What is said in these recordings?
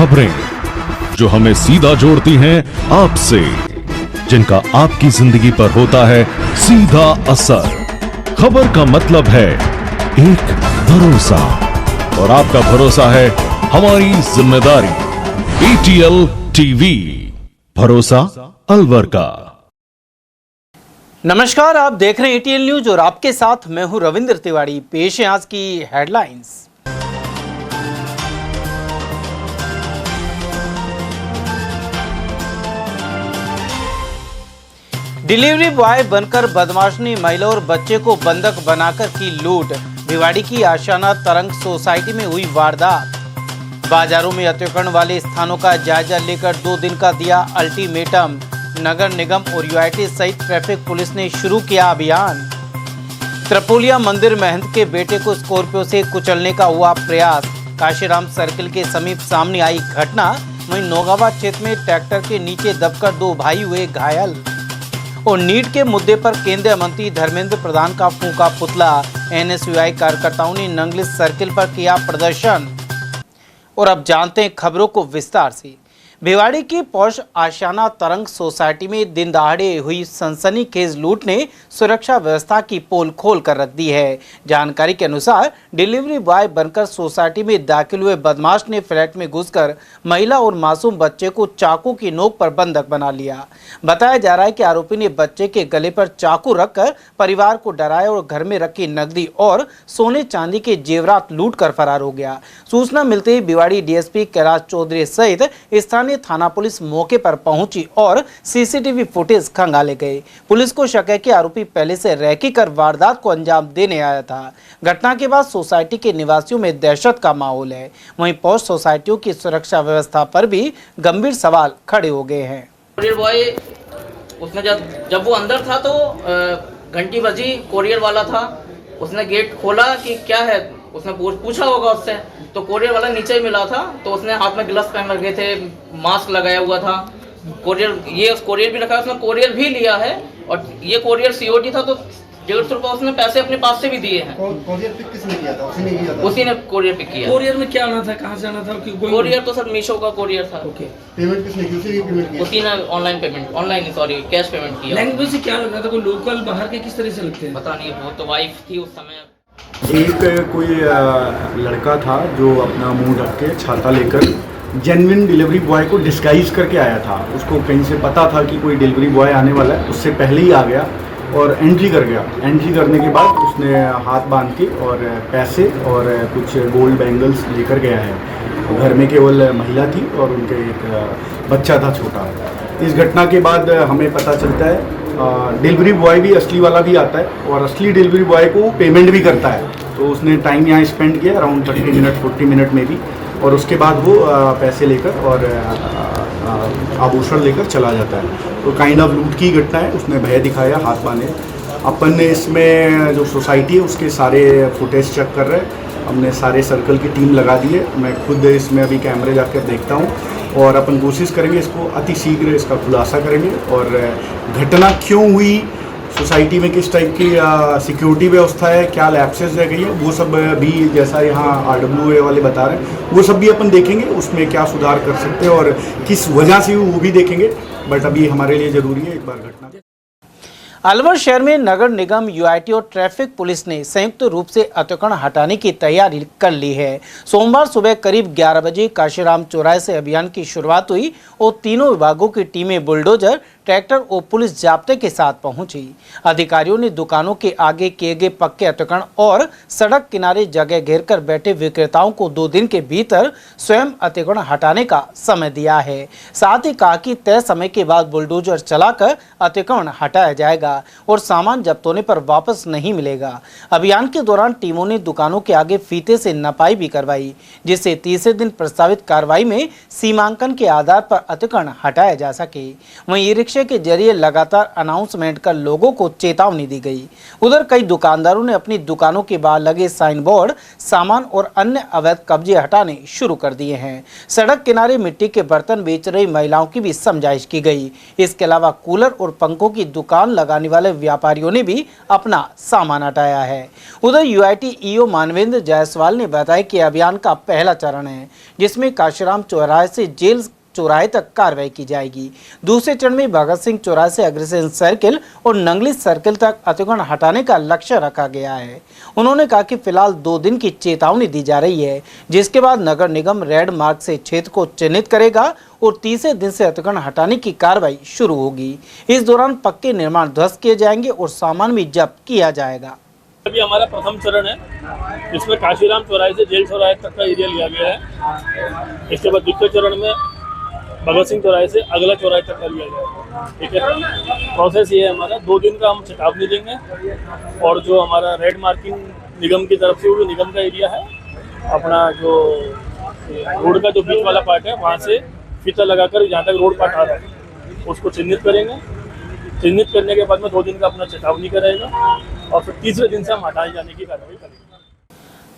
खबरें जो हमें सीधा जोड़ती हैं आपसे, जिनका आपकी जिंदगी पर होता है सीधा असर। खबर का मतलब है एक भरोसा, और आपका भरोसा है हमारी जिम्मेदारी। ATL टीवी, भरोसा अलवर का। नमस्कार, आप देख रहे हैं ATL न्यूज और आपके साथ मैं हूं रविंद्र तिवारी। पेश है आज की हेडलाइंस। डिलीवरी बॉय बनकर बदमाश ने महिला और बच्चे को बंधक बनाकर की लूट। भिवाड़ी की आशियाना तरंग सोसाइटी में हुई वारदात। बाजारों में अतिक्रमण वाले स्थानों का जायजा लेकर 2 दिन का दिया अल्टीमेटम। नगर निगम और UIT सहित ट्रैफिक पुलिस ने शुरू किया अभियान। त्रिपोलिया मंदिर महंत के बेटे को स्कॉर्पियो से कुचलने का हुआ प्रयास। काशीराम सर्किल के समीप सामने आई घटना। वहीं नौगावा क्षेत्र में ट्रैक्टर के नीचे दबकर 2 भाई हुए घायल। और नीट के मुद्दे पर केंद्रीय मंत्री धर्मेंद्र प्रधान का फूंका पुतला। NSUI कार्यकर्ताओं ने नंगलिस सर्किल पर किया प्रदर्शन। और अब जानते हैं खबरों को विस्तार से। भिवाड़ी की पौष आशियाना तरंग सोसाइटी में दिन दहाड़े हुई सनसनीखेज लूट ने सुरक्षा व्यवस्था की पोल खोल कर रख दी है। जानकारी के अनुसार डिलीवरी बॉय बनकर सोसाइटी में दाखिल हुए बदमाश ने फ्लैट में घुसकर महिला और मासूम बच्चे को चाकू की नोक पर बंधक बना लिया। बताया जा रहा है कि आरोपी ने बच्चे के गले पर चाकू रखकर परिवार को डराया और घर में रखी नकदी और सोने चांदी के जेवरात लूट कर फरार हो गया। सूचना मिलते ही भिवाड़ी DSP कैलाश चौधरी सहित स्थानीय थाना पुलिस मौके पर पहुंची और CCTV फुटेज खंगाले गए। पुलिस को शक है कि आरोपी पहले से रैकी कर वारदात को अंजाम देने आया था। घटना के बाद सोसाइटी के निवासियों में दहशत का माहौल है। वहीं पौष सोसाइटियों की सुरक्षा व्यवस्था पर भी गंभीर सवाल खड़े हो गए हैं। कोरियर बॉय उसने जब वो अंदर था तो घंटी बजी, कोरियर वाला था, उसने गेट खोला कि क्या है, उसने पूछा होगा उससे, तो कोरियर वाला नीचे ही मिला था। तो उसने हाथ में ग्लव्स पहन रखे थे, मास्क लगाया हुआ था। कोरियर भी रखा, उसने कोरियर भी लिया है और ये कोरियर COD था, तो 150 रुपये उसने पैसे अपने पास से भी दिए हैं। कोरियर पिक किसने किया था? उसी ने कोरियर पिक किया। कोरियर में क्या आना था, कहाँ से आना था? कोरियर तो सर मीशो का कोरियर था। ओके। पेमेंट किसने की? उसी ने पेमेंट किया। उसी ने कैश पेमेंट किया। लैंग्वेज से क्या लगना था? कोई लोकल बाहर के किस तरह से लगते हैं? पता नहीं, वो तो वाइफ थी उस समय। एक कोई लड़का था जो अपना मुंह ढक के छाता लेकर जेन्युइन डिलीवरी बॉय को डिस्गाइज करके आया था। उसको कहीं से पता था कि कोई डिलीवरी बॉय आने वाला है, उससे पहले ही आ गया और एंट्री कर गया। एंट्री करने के बाद उसने हाथ बांध के और पैसे और कुछ गोल्ड बैंगल्स लेकर गया है। घर में केवल महिला थी और उनके एक बच्चा था छोटा। इस घटना के बाद हमें पता चलता है डिलीवरी बॉय भी असली वाला भी आता है और असली डिलीवरी बॉय को पेमेंट भी करता है। तो उसने टाइम यहाँ स्पेंड किया अराउंड 30 मिनट 40 मिनट में भी, और उसके बाद वो पैसे लेकर और आभूषण लेकर चला जाता है। तो काइंड ऑफ लूट की घटना है। उसने भय दिखाया, हाथ बांधे। अपन ने इसमें जो सोसाइटी है उसके सारे फुटेज चेक कर रहे हैं। हमने सारे सर्कल की टीम लगा दी है। मैं खुद इसमें अभी कैमरे जाकर देखता हूँ और अपन कोशिश करेंगे इसको अति शीघ्र इसका खुलासा करेंगे। और घटना क्यों हुई, सोसाइटी में किस टाइप की सिक्योरिटी व्यवस्था है, क्या लैप्सेस रह गई है, वो सब भी जैसा यहाँ RWA वाले बता रहे हैं वो सब भी अपन देखेंगे। उसमें क्या सुधार कर सकते हैं और किस वजह से वो भी देखेंगे। बट अभी हमारे लिए ज़रूरी है एक बार घटना। अलवर शहर में नगर निगम, UIT और ट्रैफिक पुलिस ने संयुक्त रूप से अतिक्रमण हटाने की तैयारी कर ली है। सोमवार सुबह करीब 11 बजे काशीराम चौराहे से अभियान की शुरुआत हुई और तीनों विभागों की टीमें बुलडोजर, ट्रैक्टर और पुलिस जाब्ते के साथ पहुंची। अधिकारियों ने दुकानों के आगे किए गए पक्के अतिक्रमण और सड़क किनारे जगह घेरकर बैठे विक्रेताओं को 2 दिन के भीतर स्वयं अतिक्रमण हटाने का समय दिया है। साथ ही कहा कि तय समय के बाद बुलडोजर चलाकर अतिक्रमण हटाया जाएगा और सामान जब्त होने पर वापस नहीं मिलेगा। अभियान के दौरान टीमों ने दुकानों के आगे फीते से नपाई भी करवाई, जिससे तीसरे दिन प्रस्तावित कार्रवाई में सीमांकन के आधार पर अतिक्रमण हटाया जा सके। वहीं ई-रिक्शा परिचय के जरिए लगातार अनाउंसमेंट कर लोगों को चेतावनी दी गई। उधर कई दुकानदारों ने अपनी दुकानों के बाहर लगे साइन बोर्ड, सामान और अन्य अवैध कब्जे हटाने शुरू कर दिए हैं। सड़क किनारे मिट्टी के बर्तन बेच रही महिलाओं की भी समझाइश की गई। इसके अलावा कूलर और पंखों की दुकान लगाने वाले व्यापारियों ने भी अपना सामान हटाया है। उधर यूआईटी ईओ मानवेंद्र जायसवाल ने बताया कि अभियान का पहला चरण है, जिसमें काशीराम चौराहे से जेल चौराहे तक कार्रवाई की जाएगी। दूसरे चरण में भगत सिंह चौराहे से अग्रसेन सर्किल और नंगली सर्किल तक अतिक्रमण हटाने का लक्ष्य रखा गया है। उन्होंने कहा कि फिलहाल 2 दिन की चेतावनी दी जा रही है, जिसके बाद नगर निगम रेड मार्क से क्षेत्र को चिन्हित करेगा और तीसरे दिन से अतिक्रमण हटाने की कार्रवाई शुरू होगी। इस दौरान पक्के निर्माण ध्वस्त किए जाएंगे और सामान भी जब्त किया जाएगा। अभी हमारा प्रथम चरण है, जिसमें काशीराम चौराहे से जेल चौराहे तक का एरिया लिया गया है। इसके बाद दूसरे चरण में भगत सिंह चौराहे से अगला चौराहे तक का लिया गया है। ठीक है, प्रोसेस ये है हमारा, 2 दिन का हम चेतावनी देंगे और जो हमारा रेड मार्किंग निगम की तरफ से वो निगम का एरिया है, अपना जो रोड का जो बीच वाला पार्ट है वहाँ से फीता लगाकर जहाँ तक रोड पार्ट आ रहा है उसको चिन्हित करेंगे। चिन्हित करने के बाद में 2 दिन का अपना चेतावनी करेगा और फिर तीसरे दिन से हम हटाए जाने की कार्रवाई करेंगे।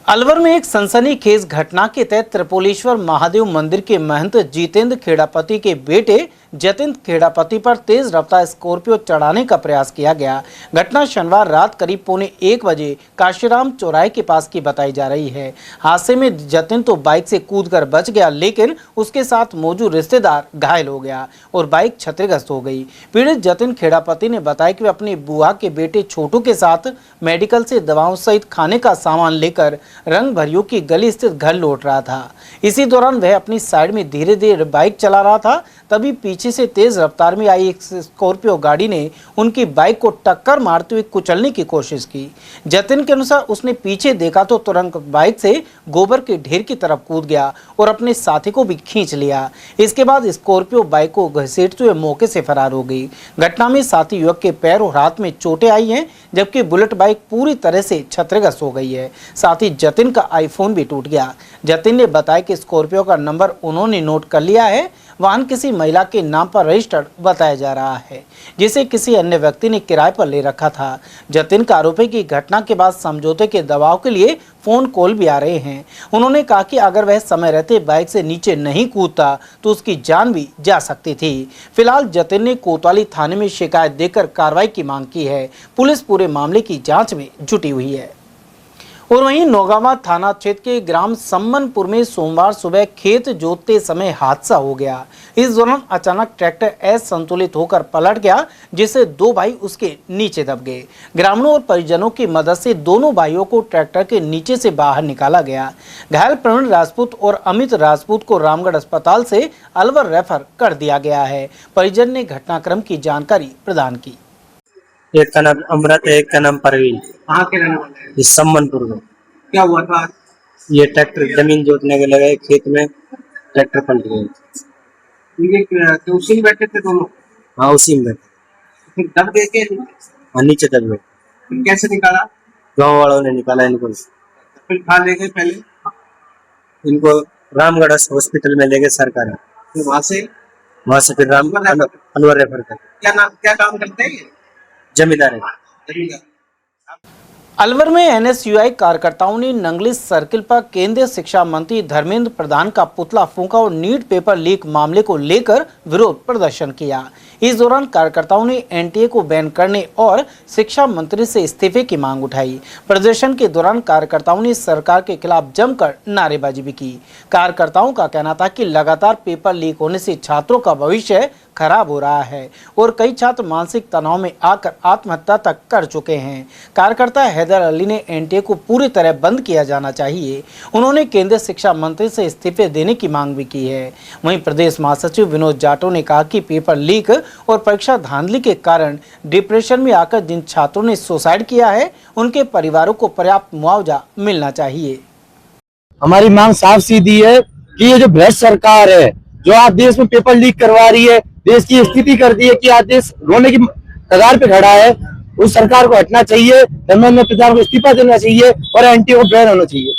अलवर में एक सनसनीखेज घटना के तहत त्रिपुलेश्वर महादेव मंदिर के महंत जितेंद्र खेड़ापति के बेटे जतिन खेड़ापति पर तेज रफ्तार स्कॉर्पियो चढ़ाने का प्रयास किया गया। घटना शनिवार रात करीब 1:45 बजे काशीराम चौराहे के पास की बताई जा रही है। हादसे में जतिन तो बाइक से कूदकर बच गया, लेकिन उसके साथ मौजूद रिश्तेदार घायल हो गया और बाइक क्षतिग्रस्त हो गई। पीड़ित जतिन खेड़ापति ने बताया कि वे अपनी बुआ के बेटे छोटू के साथ मेडिकल से दवाओं सहित खाने का सामान लेकर रंग भरियों की गली स्थित घर लौट रहा था। इसी दौरान वह अपनी साइड में धीरे धीरे बाइक चला रहा था, तभी पीछे से तेज रफ्तार में आई एक स्कॉर्पियो गाड़ी ने उनकी बाइक को टक्कर मारते हुए कुचलने की कोशिश की। जतिन के अनुसार उसने पीछे देखा तो तुरंत बाइक से गोबर के ढेर की तरफ कूद गया और अपने साथी को भी खींच लिया। इसके बाद स्कॉर्पियो बाइक को घसीटते हुए मौके से फरार हो गई। घटना में साथी युवक के पैर और हाथ में चोटें आई हैं, जबकि बुलेट बाइक पूरी तरह से क्षतिग्रस्त हो गई है। साथ ही जतिन का आईफोन भी टूट गया। जतिन ने बताया कि स्कॉर्पियो का नंबर उन्होंने नोट कर लिया है। वाहन किसी महिला के नाम पर रजिस्टर्ड बताया जा रहा है, जिसे किसी अन्य व्यक्ति ने किराए पर ले रखा था। जतिन का आरोप है कि घटना के बाद समझौते के दबाव के लिए फोन कॉल भी आ रहे हैं। उन्होंने कहा कि अगर वह समय रहते बाइक से नीचे नहीं कूदता तो उसकी जान भी जा सकती थी। फिलहाल जतिन ने कोतवाली थाने में शिकायत देकर कार्रवाई की मांग की है। पुलिस पूरे मामले की जांच में जुटी हुई है। और वहीं नौगावा थाना क्षेत्र के ग्राम सम्मनपुर में सोमवार सुबह खेत जोतते समय हादसा हो गया। इस दौरान अचानक ट्रैक्टर असंतुलित होकर पलट गया, जिससे 2 भाई उसके नीचे दब गए। ग्रामीणों और परिजनों की मदद से दोनों भाइयों को ट्रैक्टर के नीचे से बाहर निकाला गया। घायल प्रवीण राजपूत और अमित राजपूत को रामगढ़ अस्पताल से अलवर रेफर कर दिया गया है। परिजन ने घटनाक्रम की जानकारी प्रदान की। एक का नाम अमृत है, एक का नाम परवीन। कहाँ के रहने वाले हैं? इस सम्मनपुर में। क्या हुआ था? ये ट्रैक्टर जमीन जोतने के लगे, खेत में ट्रैक्टर पलट गए। तो उसी में बैठे थे दोनों? हाँ, उसी में बैठे। फिर दब गए के? हाँ, नीचे दब गए। फिर कैसे निकाला? गाँव वालों ने निकाला इनको। फिर कहाँ ले गए पहले? इनको रामगढ़ हॉस्पिटल में ले गए सरकारी। फिर वहाँ से फिर अलवर रेफर कर। क्या काम करते हैं? जमींदार है। अलवर में एनएसयूआई कार्यकर्ताओं ने नंगली सर्किल पर केंद्रीय शिक्षा मंत्री धर्मेंद्र प्रधान का पुतला फूंका और नीट पेपर लीक मामले को लेकर विरोध प्रदर्शन किया। इस दौरान कार्यकर्ताओं ने एनटीए को बैन करने और शिक्षा मंत्री से इस्तीफे की मांग उठाई। प्रदर्शन के दौरान कार्यकर्ताओं ने सरकार के खिलाफ जमकर नारेबाजी भी की। कार्यकर्ताओं का कहना था कि लगातार पेपर लीक होने से छात्रों का भविष्य खराब हो रहा है और कई छात्र मानसिक तनाव में आकर आत्महत्या तक कर चुके हैं। कार्यकर्ता हैदर अली ने एनटीए को पूरी तरह बंद किया जाना चाहिए। उन्होंने केंद्रीय शिक्षा मंत्री से इस्तीफे देने की मांग भी की है। वहीं प्रदेश महासचिव विनोद जाटव ने कहा कि पेपर लीक और परीक्षा धांधली के कारण डिप्रेशन में आकर जिन छात्रों ने सुसाइड किया है, उनके परिवारों को पर्याप्त मुआवजा मिलना चाहिए। हमारी मांग साफ सीधी है कि ये जो भ्रष्ट सरकार है, जो आज देश में पेपर लीक करवा रही है, देश की स्थिति कर दी है कि आज देश रोने की कगार पे खड़ा है, उस सरकार को हटना चाहिए। धर्मेंद्र प्रधान को इस्तीफा देना चाहिए और एनटीए को बैन होना चाहिए।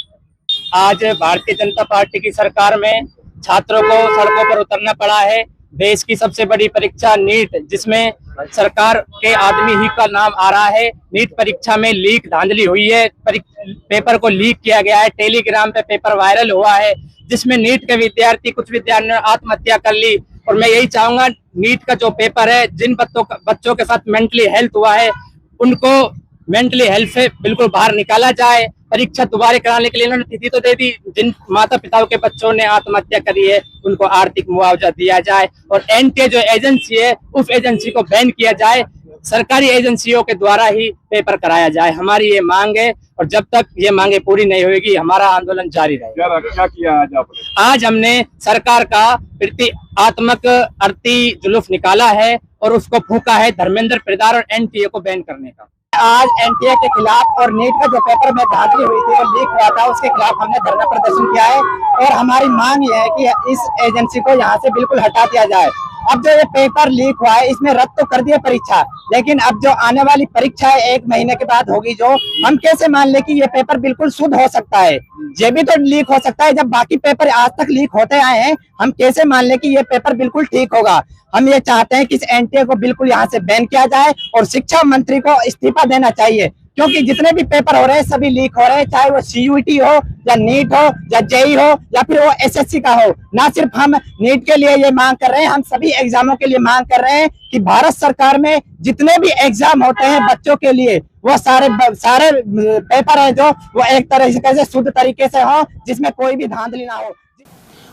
आज भारतीय जनता पार्टी की सरकार में छात्रों को सड़कों पर उतरना पड़ा है। देश की सबसे बड़ी परीक्षा नीट, जिसमें सरकार के आदमी ही का नाम आ रहा है। नीट परीक्षा में लीक धांधली हुई है, पेपर को लीक किया गया है, टेलीग्राम पे पेपर वायरल हुआ है, जिसमें नीट के कुछ विद्यार्थियों ने आत्महत्या कर ली। और मैं यही चाहूंगा, नीट का जो पेपर है, जिन बच्चों के साथ मेंटली हेल्थ हुआ है, उनको मेंटली हेल्थ से बिल्कुल बाहर निकाला जाए। परीक्षा दोबारा कराने के लिए इन्होंने तिथि तो दे दी, जिन माता पिताओं के बच्चों ने आत्महत्या करी है उनको आर्थिक मुआवजा दिया जाए। और एनटीए जो एजेंसी है, उस एजेंसी को बैन किया जाए, सरकारी एजेंसियों के द्वारा ही पेपर कराया जाए। हमारी ये मांग है, और जब तक ये मांगे पूरी नहीं होगी हमारा आंदोलन जारी रहेगा। क्या किया आज आपने? आज हमने सरकार का प्रतीकात्मक अर्थी जुलूस निकाला है और उसको फूंका है धर्मेंद्र प्रधान और एनटीए को बैन करने का। आज एनटीए के खिलाफ और नीट का जो पेपर में धांधली हुई थी और लीक हुआ था, उसके खिलाफ हमने धरना प्रदर्शन किया है। और हमारी मांग ये है कि इस एजेंसी को यहाँ से बिल्कुल हटा दिया जाए। अब जो ये पेपर लीक हुआ है, इसमें रद्द तो कर दिया परीक्षा, लेकिन अब जो आने वाली परीक्षा है 1 महीने के बाद होगी, जो हम कैसे मान ले कि ये पेपर बिल्कुल शुद्ध हो सकता है? ये भी तो लीक हो सकता है। जब बाकी पेपर आज तक लीक होते आए हैं, हम कैसे मान ले कि ये पेपर बिल्कुल ठीक होगा? हम ये चाहते हैं कि इस एनटीए को बिल्कुल यहाँ से बैन किया जाए और शिक्षा मंत्री को इस्तीफा देना चाहिए, क्योंकि जितने भी पेपर हो रहे हैं सभी लीक हो रहे हैं, चाहे वो सीयूईटी हो या नीट हो या जेई हो या फिर वो एसएससी का हो। ना सिर्फ हम नीट के लिए ये मांग कर रहे हैं, हम सभी एग्जामों के लिए मांग कर रहे हैं कि भारत सरकार में जितने भी एग्जाम होते हैं बच्चों के लिए, वो सारे पेपर है जो वो एक तरह से शुद्ध तरीके से हो, जिसमें कोई भी धांधली ना हो।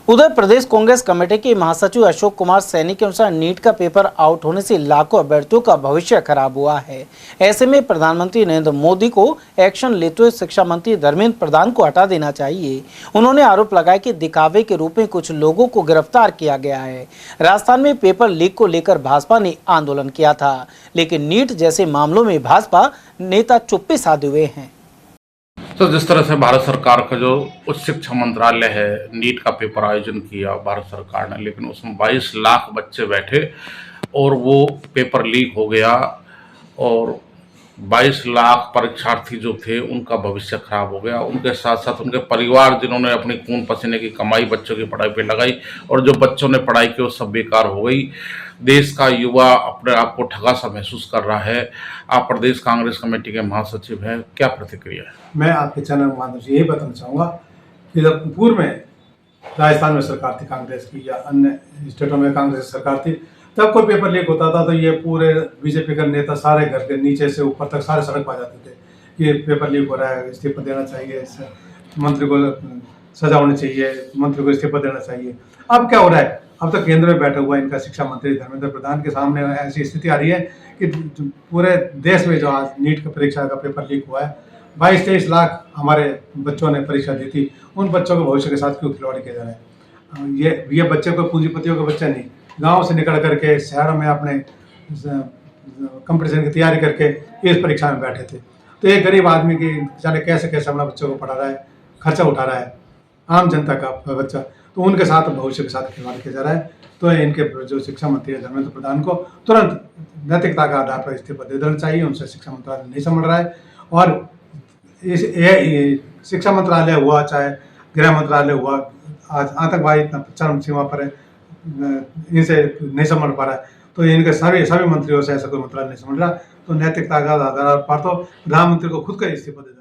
उधर प्रदेश कांग्रेस कमेटी के महासचिव अशोक कुमार सैनी के अनुसार नीट का पेपर आउट होने से लाखों अभ्यर्थियों का भविष्य खराब हुआ है। ऐसे में प्रधानमंत्री नरेंद्र मोदी को एक्शन लेते हुए शिक्षा मंत्री धर्मेंद्र प्रधान को हटा देना चाहिए। उन्होंने आरोप लगाया कि दिखावे के रूप में कुछ लोगों को गिरफ्तार किया गया है। राजस्थान में पेपर लीक को लेकर भाजपा ने आंदोलन किया था, लेकिन नीट जैसे मामलों में भाजपा नेता चुप्पी साधे हुए हैं। तो जिस तरह से भारत सरकार का जो उच्च शिक्षा मंत्रालय है, नीट का पेपर आयोजन किया भारत सरकार ने, लेकिन उसमें 22 लाख बच्चे बैठे और वो पेपर लीक हो गया और 22 लाख परीक्षार्थी जो थे उनका भविष्य खराब हो गया। उनके साथ साथ उनके परिवार, जिन्होंने अपनी खून पसीने की कमाई बच्चों की पढ़ाई पे लगाई, और जो बच्चों ने पढ़ाई की वो सब बेकार हो गई। देश का युवा अपने आप को ठगा सा महसूस कर रहा है। आप प्रदेश कांग्रेस कमेटी के महासचिव हैं, क्या प्रतिक्रिया है? मैं आपके चैनल के माध्यम से यही बताना चाहूँगा कि जब पूर्व में राजस्थान में सरकार थी कांग्रेस की या अन्य स्टेटों में कांग्रेस की सरकार थी, तब कोई पेपर लीक होता था तो ये पूरे बीजेपी के नेता सारे घर के नीचे से ऊपर तक सारे सड़क पर आ जाते थे कि ये पेपर लीक हो रहा है, इस्तीफा देना चाहिए, मंत्री को सजा होनी चाहिए, मंत्री को इस्तीफा देना चाहिए। अब क्या हो रहा है? अब तक केंद्र में बैठा हुआ इनका शिक्षा मंत्री धर्मेंद्र प्रधान के सामने ऐसी स्थिति आ रही है कि पूरे देश में जो आज नीट की परीक्षा का पेपर लीक हुआ है, 22-23 लाख हमारे बच्चों ने परीक्षा दी थी, उन बच्चों के भविष्य के साथ क्यों खिलवाड़ किया जा रहा है? ये बच्चे कोई पूंजीपतियों के बच्चे नहीं, गांव से निकल करके शहरों में अपने कंपटीशन की तैयारी करके इस परीक्षा में बैठे थे। तो एक गरीब आदमी की जाने कैसे अपने बच्चों को पढ़ा रहा है, खर्चा उठा रहा है, आम जनता का बच्चा, तो उनके साथ भविष्य के साथ खिलवाड़ किया जा रहा है। तो इनके जो शिक्षा मंत्री है धर्मेंद्र प्रधान को तुरंत नैतिकता का आधार पर इस्तीफा दे देना चाहिए। उनसे शिक्षा मंत्रालय नहीं संभल रहा है, और शिक्षा मंत्रालय हुआ चाहे गृह मंत्रालय हुआ, आज आतंकवादी इतना चरम सीमा पर है, इनसे नहीं संभल पा रहा है। तो इनके सभी मंत्रियों से ऐसा कोई मंत्रालय नहीं समझ रहा, तो नैतिकता का आधार पर तो प्रधानमंत्री को खुद का इस्तीफा दे देना चाहिए।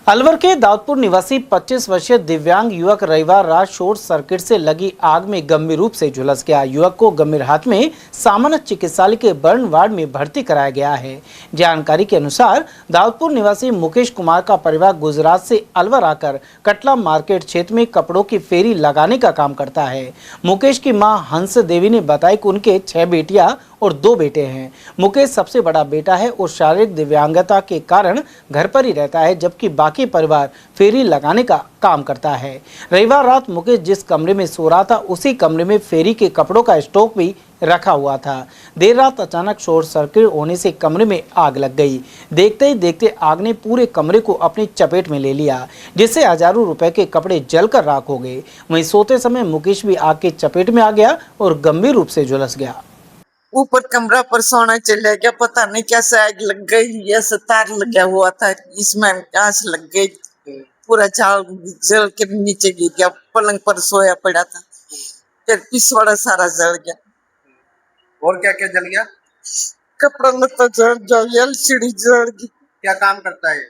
अलवर के दाऊदपुर निवासी 25 वर्षीय दिव्यांग युवक रविवार रात शॉर्ट सर्किट से लगी आग में गंभीर रूप से झुलस गया। युवक को गंभीर हालत में सामान्य चिकित्सालय के बर्न वार्ड में भर्ती कराया गया है। जानकारी के अनुसार दाऊदपुर निवासी मुकेश कुमार का परिवार गुजरात से अलवर आकर कटला मार्केट क्षेत्र में कपड़ों की फेरी लगाने का काम करता है। मुकेश की मां हंस देवी ने बताया कि उनके 6 बेटियां और 2 बेटे हैं। मुकेश सबसे बड़ा बेटा है और शारीरिक दिव्यांगता के कारण घर पर ही रहता है, जबकि बाकी परिवार फेरी लगाने का काम करता है। रविवार रात मुकेश जिस कमरे में सो रहा था, उसी कमरे में फेरी के कपड़ों का स्टॉक भी रखा हुआ था। देर रात अचानक शॉर्ट सर्किट होने से कमरे में आग लग गई। देखते ही देखते आग ने पूरे कमरे को अपनी चपेट में ले लिया, जिससे हजारों रुपए के कपड़े जलकर राख हो गए। वहीं सोते समय मुकेश भी आग के चपेट में आ गया और गंभीर रूप से झुलस गया। ऊपर कमरा पर सोना चला गया, पता नहीं कैसे आग लग गई, या तार लगा हुआ था, इसमें आग लग गई, पूरा चाल जल के नीचे गिर गया। पलंग पर सोया पड़ा था, फिर पिछवाड़ा सारा जल गया। और क्या क्या जल गया? कपड़ा लत्ता जल गया, एलसीडी जल गई। क्या काम करता है ये?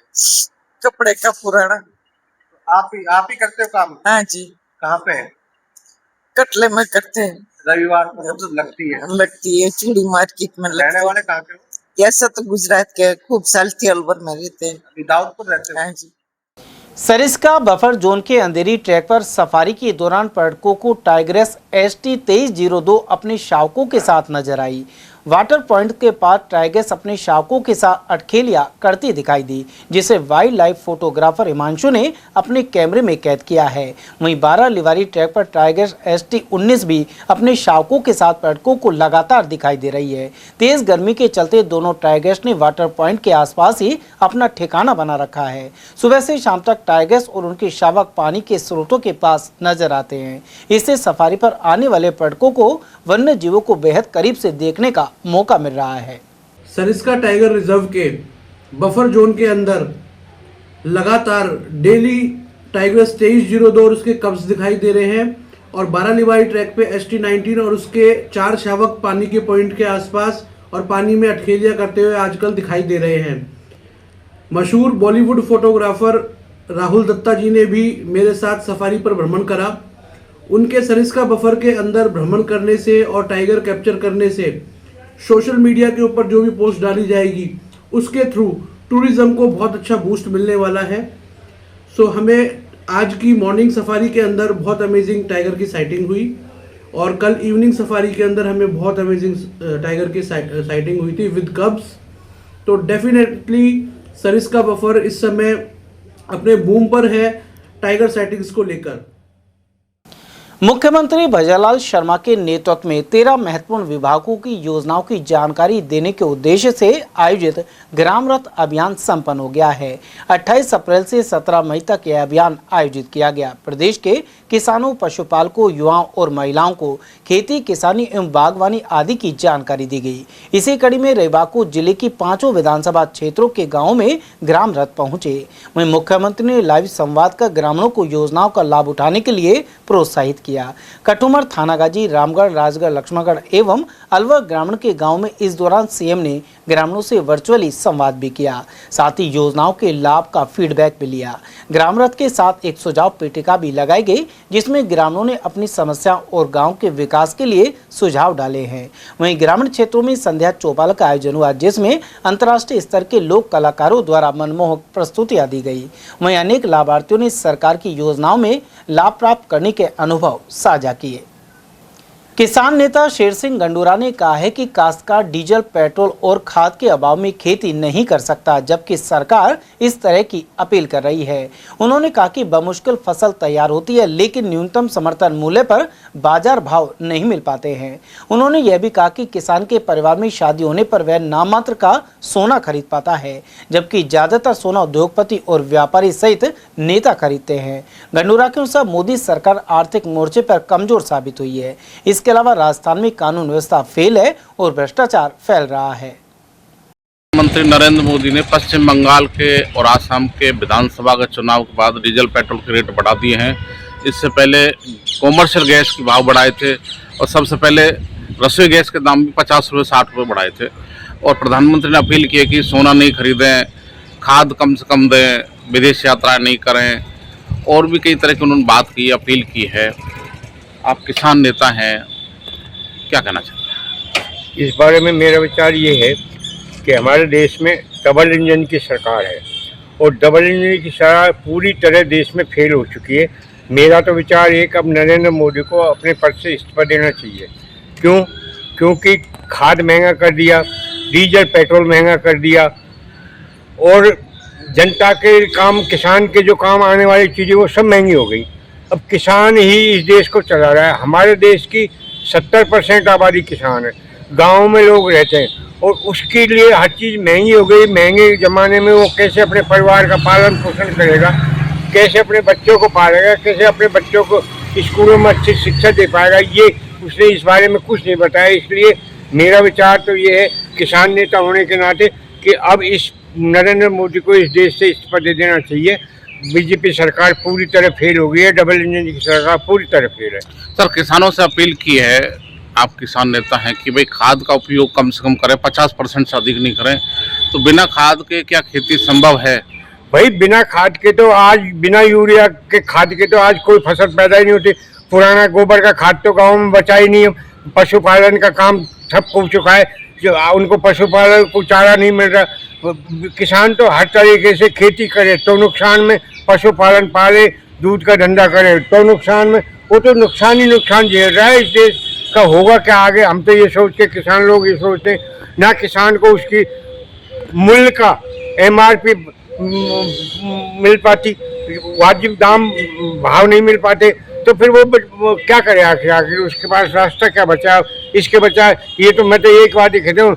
कपड़े का पुराना। आप ही करते हो काम? हाँ जी। कहाँ पे है? कटले में करते हैं। रविवार को लगती है चूड़ी मार्केट में। रहने वाले कहाँ के हो? ऐसा तो गुजरात के, खूब साल अलवर में रहते हैं। अभी दाऊदपुर रहते हो? हाँ जी। सरिस्का बफर जोन के अंधेरी ट्रैक पर सफारी के दौरान पर्यटकों को टाइग्रेस ST 2302 अपने शावकों के साथ नजर आई। वाटर पॉइंट के पास टाइग्रेस अपने शावकों के साथ अटखेलियां करती दिखाई दी, जिसे वाइल्ड लाइफ फोटोग्राफर हिमांशु ने अपने कैमरे में कैद किया है। वहीं 12 लिवारी ट्रैक पर टाइग्रेस ST 19 भी अपने शावकों के साथ पर्यटकों को लगातार दिखाई दे रही है। तेज गर्मी के चलते दोनों टाइग्रेस ने वाटर पॉइंट के आसपास ही अपना ठिकाना बना रखा है। सुबह से शाम तक टाइग्रेस और उनके शावक पानी के स्रोतों के पास नजर आते हैं। इससे सफारी पर आने वाले पर्यटकों को वन्य जीवों को बेहद करीब से देखने का मौका मिल रहा है। सरिस्का टाइगर रिजर्व के बफर जोन के अंदर लगातार डेली टाइग्रेस 2302 और उसके कब्ज दिखाई दे रहे हैं और 12 लिवारी ट्रैक पे ST 19 और उसके 4 शावक पानी के पॉइंट के आसपास और पानी में अटखेलियां करते हुए आजकल दिखाई दे रहे हैं। मशहूर बॉलीवुड फोटोग्राफर राहुल दत्ता जी ने भी मेरे साथ सफारी पर भ्रमण करा। उनके सरिस्का बफर के अंदर भ्रमण करने से और टाइगर कैप्चर करने से सोशल मीडिया के ऊपर जो भी पोस्ट डाली जाएगी उसके थ्रू टूरिज्म को बहुत अच्छा बूस्ट मिलने वाला है। सो हमें आज की मॉर्निंग सफारी के अंदर बहुत अमेजिंग टाइगर की साइटिंग हुई और कल इवनिंग सफारी के अंदर हमें बहुत अमेजिंग टाइगर की साइटिंग हुई थी विद कब्स। तो डेफिनेटली सरिस्का बफर इस समय अपने बूम पर है टाइगर साइटिंग्स को लेकर। मुख्यमंत्री भजनलाल शर्मा के नेतृत्व में 13 महत्वपूर्ण विभागों की योजनाओं की जानकारी देने के उद्देश्य से आयोजित ग्राम रथ अभियान संपन्न हो गया है। 28 अप्रैल से 17 मई तक यह अभियान आयोजित किया गया। प्रदेश के किसानों, पशुपालकों, युवाओं और महिलाओं को खेती, किसानी एवं बागवानी आदि की जानकारी दी गई। इसी कड़ी में रविवार को जिले की 5 विधानसभा क्षेत्रों के गाँव में ग्राम रथ पहुंचे। वहीं मुख्यमंत्री ने लाइव संवाद कर ग्रामीणों को योजनाओं का लाभ उठाने के लिए प्रोत्साहित किया। कटुमर, थानागाजी, रामगढ़, राजगढ़, लक्ष्मणगढ़ एवं अलवर ग्रामीण के गांव में इस दौरान सीएम ने ग्रामीणों से वर्चुअली संवाद भी किया। साथ ही योजनाओं के लाभ का फीडबैक भी लिया। ग्राम रथ के साथ एक सुझाव पेटिका भी लगाई गई, जिसमें ग्रामीणों ने अपनी समस्याओं और गांव के विकास के लिए सुझाव डाले हैं। वहीं ग्रामीण क्षेत्रों में संध्या चौपाल का आयोजन हुआ, जिसमें अंतर्राष्ट्रीय स्तर के लोक कलाकारों द्वारा मनमोहक प्रस्तुतियां दी गई। वहीं अनेक लाभार्थियों ने सरकार की योजनाओं में लाभ प्राप्त करने के अनुभव साझा किए। किसान नेता शेर सिंह गंडूरा ने कहा है कि काश्तकार डीजल, पेट्रोल और खाद के अभाव में खेती नहीं कर सकता, जबकि सरकार इस तरह की अपील कर रही है। उन्होंने कहा कि बमुश्किल फसल तैयार होती है, लेकिन न्यूनतम समर्थन मूल्य पर बाजार भाव नहीं मिल पाते हैं। उन्होंने यह भी कहा कि किसान के परिवार में शादी होने पर वह नाममात्र का सोना खरीद पाता है, जबकि ज्यादातर सोना उद्योगपति और व्यापारी सहित नेता खरीदते हैं। गंडूरा के अनुसार मोदी सरकार आर्थिक मोर्चे पर कमजोर साबित हुई है। इसके अलावा राजस्थान में कानून व्यवस्था फेल है और भ्रष्टाचार फैल रहा है। प्रधानमंत्री नरेंद्र मोदी ने पश्चिम बंगाल के और आसाम के विधानसभा के चुनाव के बाद डीजल, पेट्रोल के रेट बढ़ा दिए हैं। इससे पहले कॉमर्शियल गैस के भाव बढ़ाए थे और सबसे पहले रसोई गैस के दाम भी 50 रुपये 60 रुपये बढ़ाए थे। और प्रधानमंत्री ने अपील की है कि सोना नहीं खरीदें, खाद कम से कम दें, विदेश यात्राएं नहीं करें और भी कई तरह की उन्होंने बात की, अपील की है। आप किसान नेता हैं, क्या कहना चाहते हैं इस बारे में? मेरा विचार ये है कि हमारे देश में डबल इंजन की सरकार है और डबल इंजन की सरकार पूरी तरह देश में फेल हो चुकी है। मेरा तो विचार है कि अब नरेंद्र मोदी को अपने पद से इस्तीफा देना चाहिए। क्यों? क्योंकि खाद महंगा कर दिया, डीजल पेट्रोल महंगा कर दिया और जनता के काम, किसान के जो काम आने वाली चीज़ें वो सब महंगी हो गई। अब किसान ही इस देश को चला रहा है। हमारे देश की 70% आबादी किसान है, गाँव में लोग रहते हैं और उसके लिए हर चीज़ महंगी हो गई। महंगे ज़माने में वो कैसे अपने परिवार का पालन पोषण करेगा, कैसे अपने बच्चों को पालेगा, कैसे अपने बच्चों को स्कूलों में अच्छी शिक्षा दे पाएगा, ये उसने इस बारे में कुछ नहीं बताया। इसलिए मेरा विचार तो ये है किसान नेता होने के नाते कि अब इस नरेंद्र मोदी को इस देश से इस्तीफा दे देना चाहिए। बीजेपी सरकार पूरी तरह फेल हो गई है, डबल इंजन की सरकार पूरी तरह फेल है। सर, किसानों से अपील की है आप किसान नेता हैं कि भाई खाद का उपयोग कम से कम करें, 50% से अधिक नहीं करें। तो बिना खाद के क्या खेती संभव है? भाई बिना खाद के तो आज, बिना यूरिया के खाद के तो आज कोई फसल पैदा ही नहीं होती। पुराना गोबर का खाद तो गांव में बचा ही नहीं है। पशुपालन का काम ठप हो चुका है, जो उनको पशुपालन को चारा नहीं मिल रहा। किसान तो हर तरीके से खेती करे तो नुकसान में, पशुपालन पाले, दूध का धंधा करे तो नुकसान में। वो तो नुकसान ही नुकसान झेल रहा है। इस देश का होगा क्या आगे? हम तो ये सोच के, किसान लोग ये सोचते हैं ना, किसान को उसकी मूल्य का MRP मिल पाती, वाजिब दाम भाव नहीं मिल पाते, तो फिर वो क्या करे? आखिर उसके पास रास्ता क्या बचा? इसके बचा ये तो मैं तो एक बात ही कहता हूँ,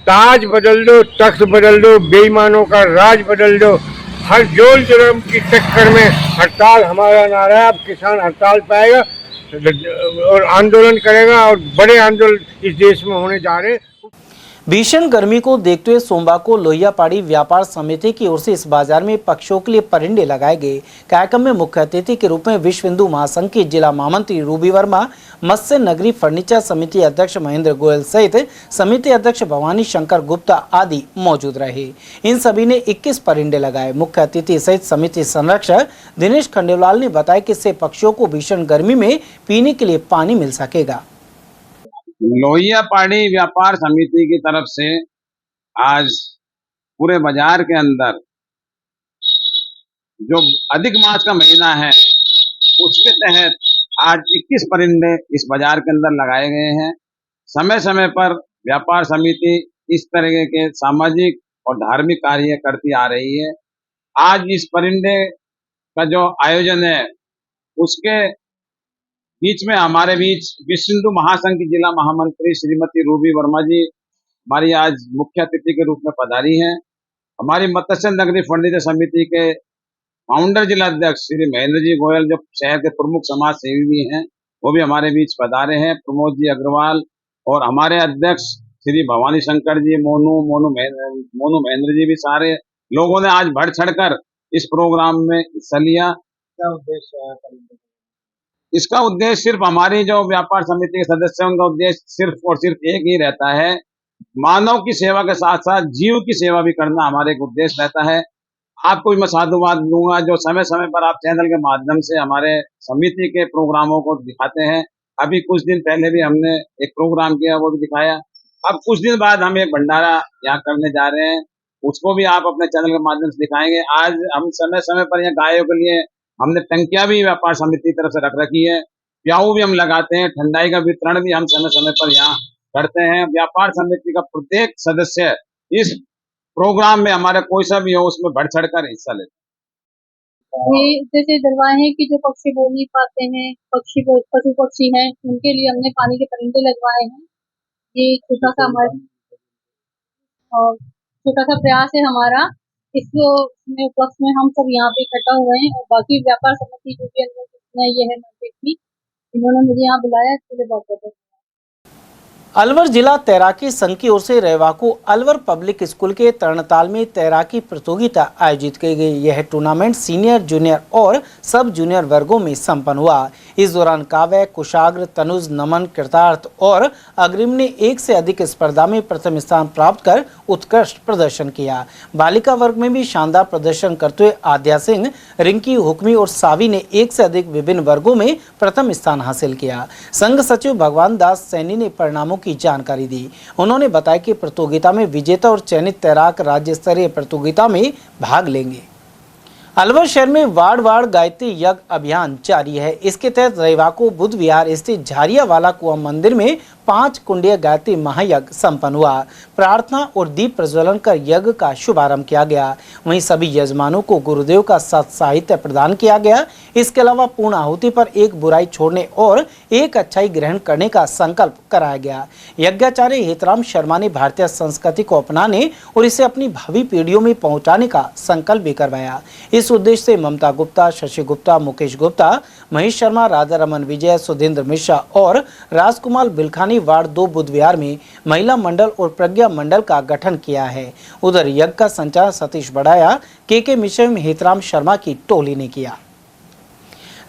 ताज बदल दो, तख्त बदल दो, बेईमानों का राज बदल दो। हर जोल जुर्म की टक्कर में हड़ताल हमारा नारा है। अब किसान हड़ताल पाएगा और आंदोलन करेगा, और बड़े आंदोलन इस देश में होने जा रहे हैं। भीषण गर्मी को देखते हुए सोमवार को लोहियापाड़ी व्यापार समिति की ओर से इस बाजार में पक्षियों के लिए परिंदे लगाए गए। कार्यक्रम में मुख्य अतिथि के रूप में विश्व हिंदू महासंघ की जिला महामंत्री रूबी वर्मा, मत्स्य नगरी फर्नीचर समिति अध्यक्ष महेंद्र गोयल सहित समिति अध्यक्ष भवानी शंकर गुप्ता आदि मौजूद रहे। इन सभी ने 21 परिंदे लगाए। मुख्य अतिथि सहित समिति संरक्षक दिनेश खंडेलवाल ने बताया कि इससे पक्षियों को भीषण गर्मी में पीने के लिए पानी मिल सकेगा। लोहियापाड़ी व्यापार समिति की तरफ से आज पूरे बाजार के अंदर जो अधिक मास का महीना है उसके तहत आज 21 परिंदे इस बाजार के अंदर लगाए गए हैं। समय समय पर व्यापार समिति इस तरह के सामाजिक और धार्मिक कार्य करती आ रही है। आज इस परिंदे का जो आयोजन है उसके बीच में हमारे बीच विश्व हिंदू महासंघ की जिला महामंत्री श्रीमती रूबी वर्मा जी हमारी आज मुख्य अतिथि के रूप में पधारी हैं। हमारी मत्स्य नगरी फर्नीचर समिति के फाउंडर जिला अध्यक्ष श्री महेंद्र जी गोयल, जो शहर के प्रमुख समाज सेवी भी हैं, वो भी हमारे बीच पधारे हैं। प्रमोद जी अग्रवाल और हमारे अध्यक्ष श्री भवानी शंकर जी, मोनू महेंद्र जी भी, सारे लोगों ने आज बढ़ चढ़कर इस प्रोग्राम में हिस्सा लिया। क्या उद्देश्य है? इसका उद्देश्य सिर्फ हमारी जो व्यापार समिति के सदस्य हैं उनका उद्देश्य सिर्फ और सिर्फ एक ही रहता है, मानव की सेवा के साथ साथ जीव की सेवा भी करना हमारे एक उद्देश्य रहता है। आपको भी मैं साधुवाद दूंगा जो समय समय पर आप चैनल के माध्यम से हमारे समिति के प्रोग्रामों को दिखाते हैं। अभी कुछ दिन पहले भी हमने एक प्रोग्राम किया, वो भी दिखाया। अब कुछ दिन बाद हम एक भंडारा यहाँ करने जा रहे हैं, उसको भी आप अपने चैनल के माध्यम से दिखाएंगे। आज हम समय समय पर यहाँ गायों के लिए हमने टंकियां भी व्यापार समिति की तरफ से रख रखी है, प्याऊ भी हम लगाते हैं, ठंडाई का वितरण भी हम समय समय पर यहाँ करते हैं। व्यापार समिति का प्रत्येक सदस्य इस प्रोग्राम में हमारा कोई सा भी हो उसमें बढ़ चढ़कर हिस्सा लेते हैं। ये जैसे दरवाजे हैं कि जो पक्षी बोल नहीं पाते हैं, पशु पक्षी हैं, उनके लिए हमने पानी के परिंदे लगवाए हैं। ये छोटा सा हमारा और छोटा सा प्रयास है हमारा। इसको उपलक्ष्य में हम सब यहाँ पे इकट्ठा हुए हैं और बाकी व्यापार समिति जो भी अंदर ये है मार्केट, इन्होंने मुझे यहाँ बुलाया, इसके लिए बहुत बहुत धन्यवाद। अलवर जिला तैराकी संघ की ओर से रविवार को अलवर पब्लिक स्कूल के तरणताल में तैराकी प्रतियोगिता आयोजित की गई। यह टूर्नामेंट सीनियर, जूनियर और सब जूनियर वर्गों में संपन्न हुआ। इस दौरान काव्य, कुशाग्र, तनुज, नमन, कृतार्थ और अग्रिम ने एक से अधिक स्पर्धा में प्रथम स्थान प्राप्त कर उत्कृष्ट प्रदर्शन किया। बालिका वर्ग में भी शानदार प्रदर्शन करते हुए आद्या सिंह, रिंकी, हुक्मी और सावी ने एक से अधिक विभिन्न वर्गों में प्रथम स्थान हासिल किया। संघ सचिव भगवान दास सैनी ने परिणामों की जानकारी दी। उन्होंने बताया कि प्रतियोगिता में विजेता और चयनित तैराक राज्य स्तरीय प्रतियोगिता में भाग लेंगे। अलवर शहर में वार्ड वार्ड गायत्री यज्ञ अभियान जारी है। इसके तहत रविवार को बुद्ध विहार स्थित झारियावाला कुआं मंदिर में 5 कुंडीय गायत्री महायज्ञ संपन्न हुआ। प्रार्थना और दीप प्रज्वलन कर यज्ञ का शुभारंभ किया गया। वहीं सभी यजमानों को गुरुदेव का सत साहित्य प्रदान किया गया। इसके अलावा पूर्ण आहुति पर एक बुराई छोड़ने और एक अच्छाई ग्रहण करने का संकल्प कराया गया। यज्ञाचार्य हेतराम शर्मा ने भारतीय संस्कृति को अपनाने और इसे अपनी भावी पीढ़ियों में पहुंचाने का संकल्प भी करवाया। इस उद्देश्य से ममता गुप्ता, शशि गुप्ता, मुकेश गुप्ता, महेश शर्मा, राधा रमन विजय, सुधींद्र मिश्रा और राजकुमार बिलखानी वार्ड 2 बुद्ध विहार में महिला मंडल और प्रज्ञा मंडल का गठन किया है। उधर यज्ञ का संचालन सतीश बड़ाया, के मिश्रा, हेतराम शर्मा की टोली ने किया।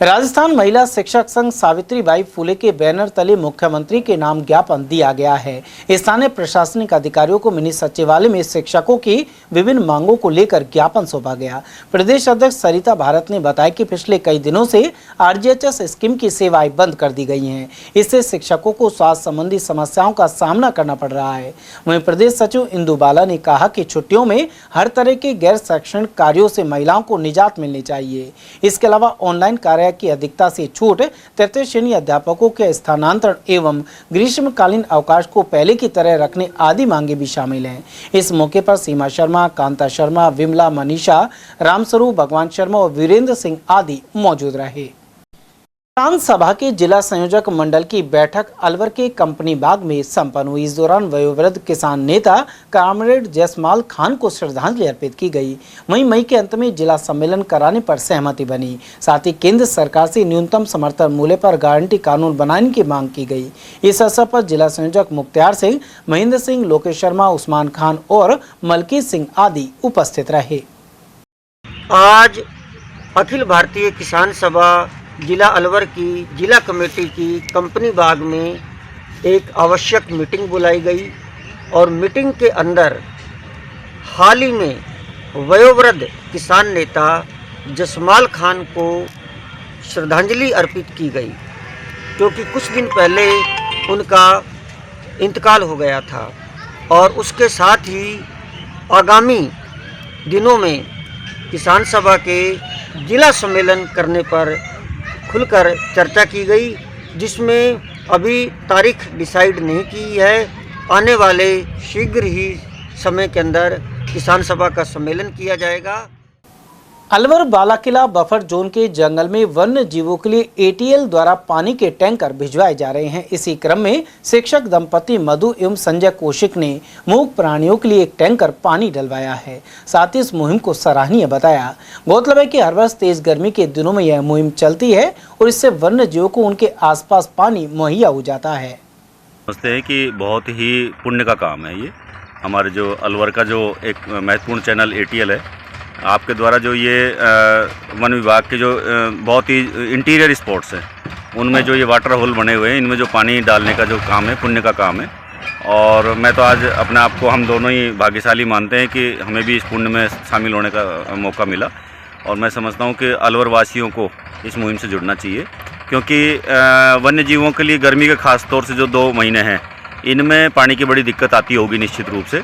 राजस्थान महिला शिक्षक संघ सावित्रीबाई फुले के बैनर तले मुख्यमंत्री के नाम ज्ञापन दिया गया है। स्थानीय प्रशासनिक अधिकारियों को मिनी सचिवालय में शिक्षकों की विभिन्न मांगों को लेकर ज्ञापन सौंपा गया। प्रदेश अध्यक्ष सरिता भारत ने बताया कि पिछले कई दिनों से RGHS स्कीम की सेवाएं बंद कर दी गई हैं। इससे शिक्षकों को स्वास्थ्य संबंधी समस्याओं का सामना करना पड़ रहा है। वहीं प्रदेश सचिव इंदु बाला ने कहा कि छुट्टियों में हर तरह के गैर शैक्षणिक कार्यों से महिलाओं को निजात मिलनी चाहिए। इसके अलावा ऑनलाइन कार्य की अधिकता से छूट, तृतीय श्रेणी अध्यापकों के स्थानांतरण एवं ग्रीष्मकालीन अवकाश को पहले की तरह रखने आदि मांगे भी शामिल हैं। इस मौके पर सीमा शर्मा, कांता शर्मा, विमला, मनीषा, रामस्वरूप, भगवान शर्मा और वीरेंद्र सिंह आदि मौजूद रहे। किसान सभा के जिला संयोजक मंडल की बैठक अलवर के कंपनी बाग में संपन्न हुई। इस दौरान वयोवृद्ध किसान नेता कामरेड जसमाल खान को श्रद्धांजलि अर्पित की गई। वहीं मई के अंत में जिला सम्मेलन कराने पर सहमति बनी। साथ ही केंद्र सरकार से न्यूनतम समर्थन मूल्य पर गारंटी कानून बनाने की मांग की गई। इस अवसर पर जिला संयोजक मुख्तार सिंह, महेंद्र सिंह, लोकेश शर्मा, उस्मान खान और मलकीत सिंह आदि उपस्थित रहे। आज अखिल भारतीय किसान सभा जिला अलवर की जिला कमेटी की कंपनी बाग में एक आवश्यक मीटिंग बुलाई गई और मीटिंग के अंदर हाल ही में वयोवृद्ध किसान नेता जसमाल खान को श्रद्धांजलि अर्पित की गई, क्योंकि कुछ दिन पहले उनका इंतकाल हो गया था। और उसके साथ ही आगामी दिनों में किसान सभा के जिला सम्मेलन करने पर खुलकर चर्चा की गई, जिसमें अभी तारीख डिसाइड नहीं की है। आने वाले शीघ्र ही समय के अंदर किसान सभा का सम्मेलन किया जाएगा। अलवर बालाकिला बफर जोन के जंगल में वन्य जीवों के लिए ATL द्वारा पानी के टैंकर भिजवाए जा रहे हैं। इसी क्रम में शिक्षक दंपति मधु एवं संजय कौशिक ने मूक प्राणियों के लिए एक टैंकर पानी डलवाया है। साथ ही इस मुहिम को सराहनीय बताया। गौरतलब है कि हर वर्ष तेज गर्मी के दिनों में यह मुहिम चलती है और इससे वन्य जीवों को उनके आसपास पानी मुहैया हो जाता है। समझते हैं कि बहुत ही पुण्य का काम है। ये हमारे जो अलवर का जो एक महत्वपूर्ण चैनल ATL है, आपके द्वारा जो ये वन विभाग के जो बहुत ही इंटीरियर स्पॉट्स हैं, उनमें जो ये वाटर होल बने हुए हैं, इनमें जो पानी डालने का जो काम है, पुण्य का काम है। और मैं तो आज अपने आप को हम दोनों ही भाग्यशाली मानते हैं कि हमें भी इस पुण्य में शामिल होने का मौका मिला। और मैं समझता हूँ कि अलवर वासियों को इस मुहिम से जुड़ना चाहिए, क्योंकि वन्य जीवों के लिए गर्मी के खास तौर से जो 2 महीने हैं, इनमें पानी की बड़ी दिक्कत आती होगी निश्चित रूप से।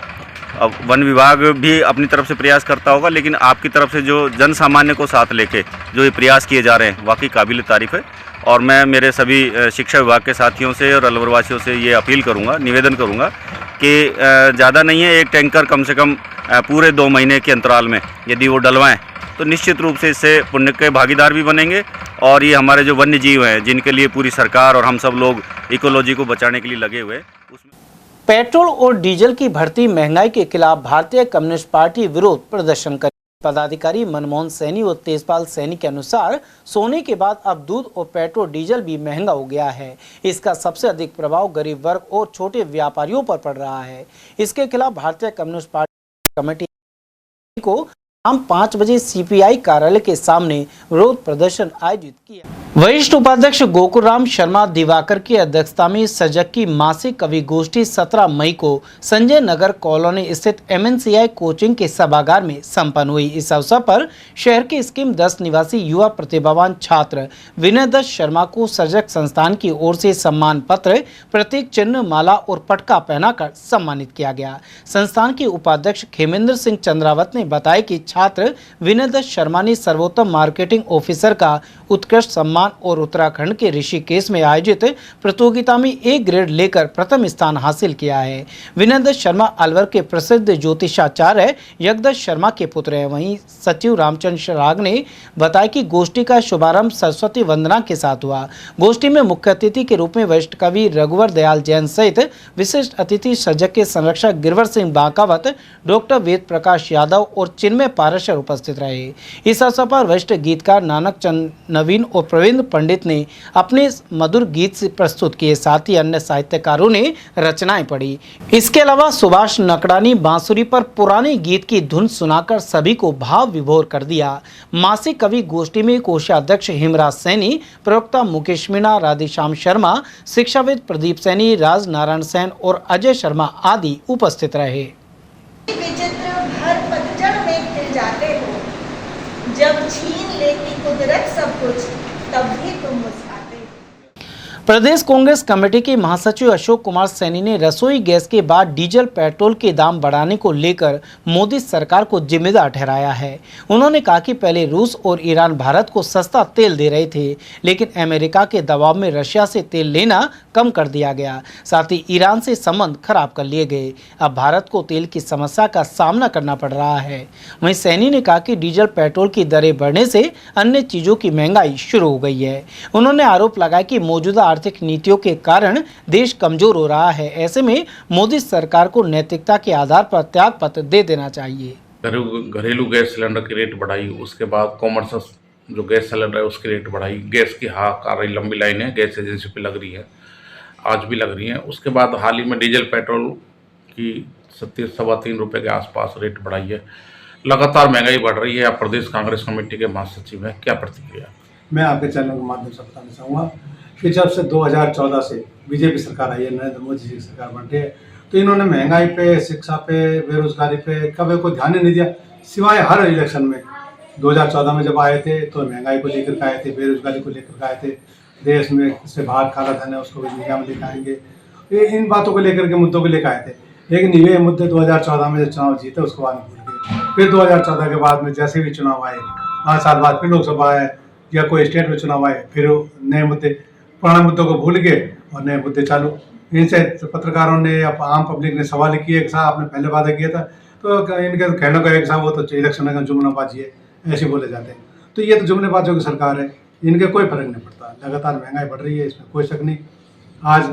अब वन विभाग भी अपनी तरफ से प्रयास करता होगा, लेकिन आपकी तरफ से जो जन सामान्य को साथ लेके जो ये प्रयास किए जा रहे हैं, वाकई काबिल तारीफ़ है। और मैं मेरे सभी शिक्षा विभाग के साथियों से और अलवर वासियों से ये अपील करूंगा, निवेदन करूंगा कि ज़्यादा नहीं है, एक टैंकर कम से कम पूरे 2 महीने के अंतराल में यदि वो डलवाएँ तो निश्चित रूप से इससे पुण्य के भागीदार भी बनेंगे। और ये हमारे जो वन्य जीव हैं, जिनके लिए पूरी सरकार और हम सब लोग इकोलॉजी को बचाने के लिए लगे हुए, उसमें पेट्रोल और डीजल की बढ़ती महंगाई के खिलाफ भारतीय कम्युनिस्ट पार्टी विरोध प्रदर्शन करेगी। पदाधिकारी मनमोहन सैनी और तेजपाल सैनी के अनुसार सोने के बाद अब दूध और पेट्रोल डीजल भी महंगा हो गया है। इसका सबसे अधिक प्रभाव गरीब वर्ग और छोटे व्यापारियों पर पड़ रहा है। इसके खिलाफ भारतीय कम्युनिस्ट पार्टी कमेटी को शाम 5 बजे CPI कार्यालय के सामने विरोध प्रदर्शन आयोजित किया। वरिष्ठ उपाध्यक्ष गोकुलराम शर्मा दिवाकर की अध्यक्षता में सजग की मासिक कवि गोष्ठी 17 मई को संजय नगर कॉलोनी स्थित MNCI कोचिंग के सभागार में संपन्न हुई। इस अवसर पर शहर के स्कीम 10 निवासी युवा प्रतिभावान छात्र विनय दत्त शर्मा को सजग संस्थान की ओर से सम्मान पत्र, प्रतीक चिन्ह, माला और पटका पहनाकर सम्मानित किया गया। संस्थान के उपाध्यक्ष खेमेंद्र सिंह चंद्रावत ने बताया कि छात्र विनय दत्त शर्मा ने सर्वोत्तम मार्केटिंग ऑफिसर का उत्कृष्ट सम्मान और उत्तराखंड के ऋषिकेश में आयोजित प्रतियोगिता में A ग्रेड लेकर प्रथम स्थान हासिल किया है। विनय दत्त शर्मा अलवर के प्रसिद्ध ज्योतिषाचार्य यज्ञदत्त शर्मा के पुत्र हैं। वहीं सचिव रामचंद्र शराग ने बताया कि गोष्ठी का शुभारंभ सरस्वती वंदना के साथ हुआ। गोष्ठी में मुख्य अतिथि के रूप में वरिष्ठ कवि रघुवर दयाल जैन सहित विशिष्ट अतिथि सजग के संरक्षक गिरवर सिंह बांकावत, डॉक्टर वेद प्रकाश यादव और चिन्मय पाराशर उपस्थित रहे। इस अवसर पर वरिष्ठ गीतकार नानक चंद नवीन और प्रवीण पंडित ने अपने मधुर गीत से प्रस्तुत किए, साथ ही अन्य साहित्यकारों ने रचनाएं पढ़ी। इसके अलावा सुभाष नकड़ानी बांसुरी पर पुराने गीत की धुन सुनाकर सभी को भाव विभोर कर दिया। मासिक कवि गोष्ठी में कोषाध्यक्ष हिमराज सैनी, प्रवक्ता मुकेश मीणा, राधेश्याम शर्मा, शिक्षाविद प्रदीप सैनी, राज नारायण सैन और अजय शर्मा आदि उपस्थित रहे। विचित्र भर पतझड़ में खिल जाते हो, जब छीन लेती कुदरत सब कुछ तब भी तुम मुस्कुराते हो। प्रदेश कांग्रेस कमेटी के महासचिव अशोक कुमार सैनी ने रसोई गैस के बाद डीजल पेट्रोल के दाम बढ़ाने को लेकर मोदी सरकार को जिम्मेदार ठहराया है। उन्होंने कहा कि पहले रूस और ईरान भारत को सस्ता तेल दे रहे थे, लेकिन अमेरिका के दबाव में रशिया से तेल लेना कम कर दिया गया, साथ ही ईरान से संबंध खराब कर लिए गए। अब भारत को तेल की समस्या का सामना करना पड़ रहा है। वहीं सैनी ने कहा कि डीजल पेट्रोल की दरें बढ़ने से अन्य चीज़ों की महंगाई शुरू हो गई है। उन्होंने आरोप लगाया कि मौजूदा आर्थिक नीतियों के कारण देश कमजोर हो रहा है। ऐसे में मोदी सरकार को नैतिकता के आधार पर त्यागपत्र दे देना चाहिए। घरेलू गैस सिलेंडर की रेट बढ़ाई, उसके बाद कॉमर्शियल जो गैस सिलेंडर है उसकी रेट बढ़ाई, गैस की हाहाकार रही, लंबी लाइनें गैस एजेंसी पे लग रही है, आज भी लग रही हैं। उसके बाद हाल ही में डीजल पेट्रोल की 3.75 रुपये के आसपास रेट बढ़ाई है। लगातार महंगाई बढ़ रही है। आप प्रदेश कांग्रेस कमेटी के महासचिव हैं, क्या प्रतिक्रिया? मैं आपके चैनल के माध्यम से बताना चाहूँगा कि जब से 2014 से बीजेपी सरकार आई है, नरेंद्र मोदी जी की सरकार बन रही है, तो इन्होंने महंगाई पे, शिक्षा पे, बेरोजगारी पे कभी कोई ध्यान नहीं दिया, सिवाय हर इलेक्शन में। 2014 में जब आए थे तो महंगाई को लेकर के आए थे, बेरोजगारी को लेकर के आए थे, देश में से बाहर काला धन है उसको भी मीडिया में लेकर आएंगे, ये इन बातों को लेकर के मुद्दों को लेकर आए थे। लेकिन ये मुद्दे 2014 में जब चुनाव जीते उसके बाद भूल गए। फिर 2014 के बाद में जैसे भी चुनाव आए, 5 साल बाद फिर लोकसभा आए या कोई स्टेट में चुनाव आए, फिर नए मुद्दे, पुराने मुद्दों को भूल गए और नए मुद्दे चालू। इनसे पत्रकारों ने या आम पब्लिक ने सवाल किए कि साहब आपने पहले वादा किया था, तो इनके कहने का एक साहब वो तो इलेक्शन का जुमलाबाजी है, ऐसे बोले जाते हैं। तो ये तो जुमलेबाजों की सरकार है, इनके कोई फर्क नहीं पड़ता। लगातार महंगाई बढ़ रही है, इसमें कोई शक नहीं। आज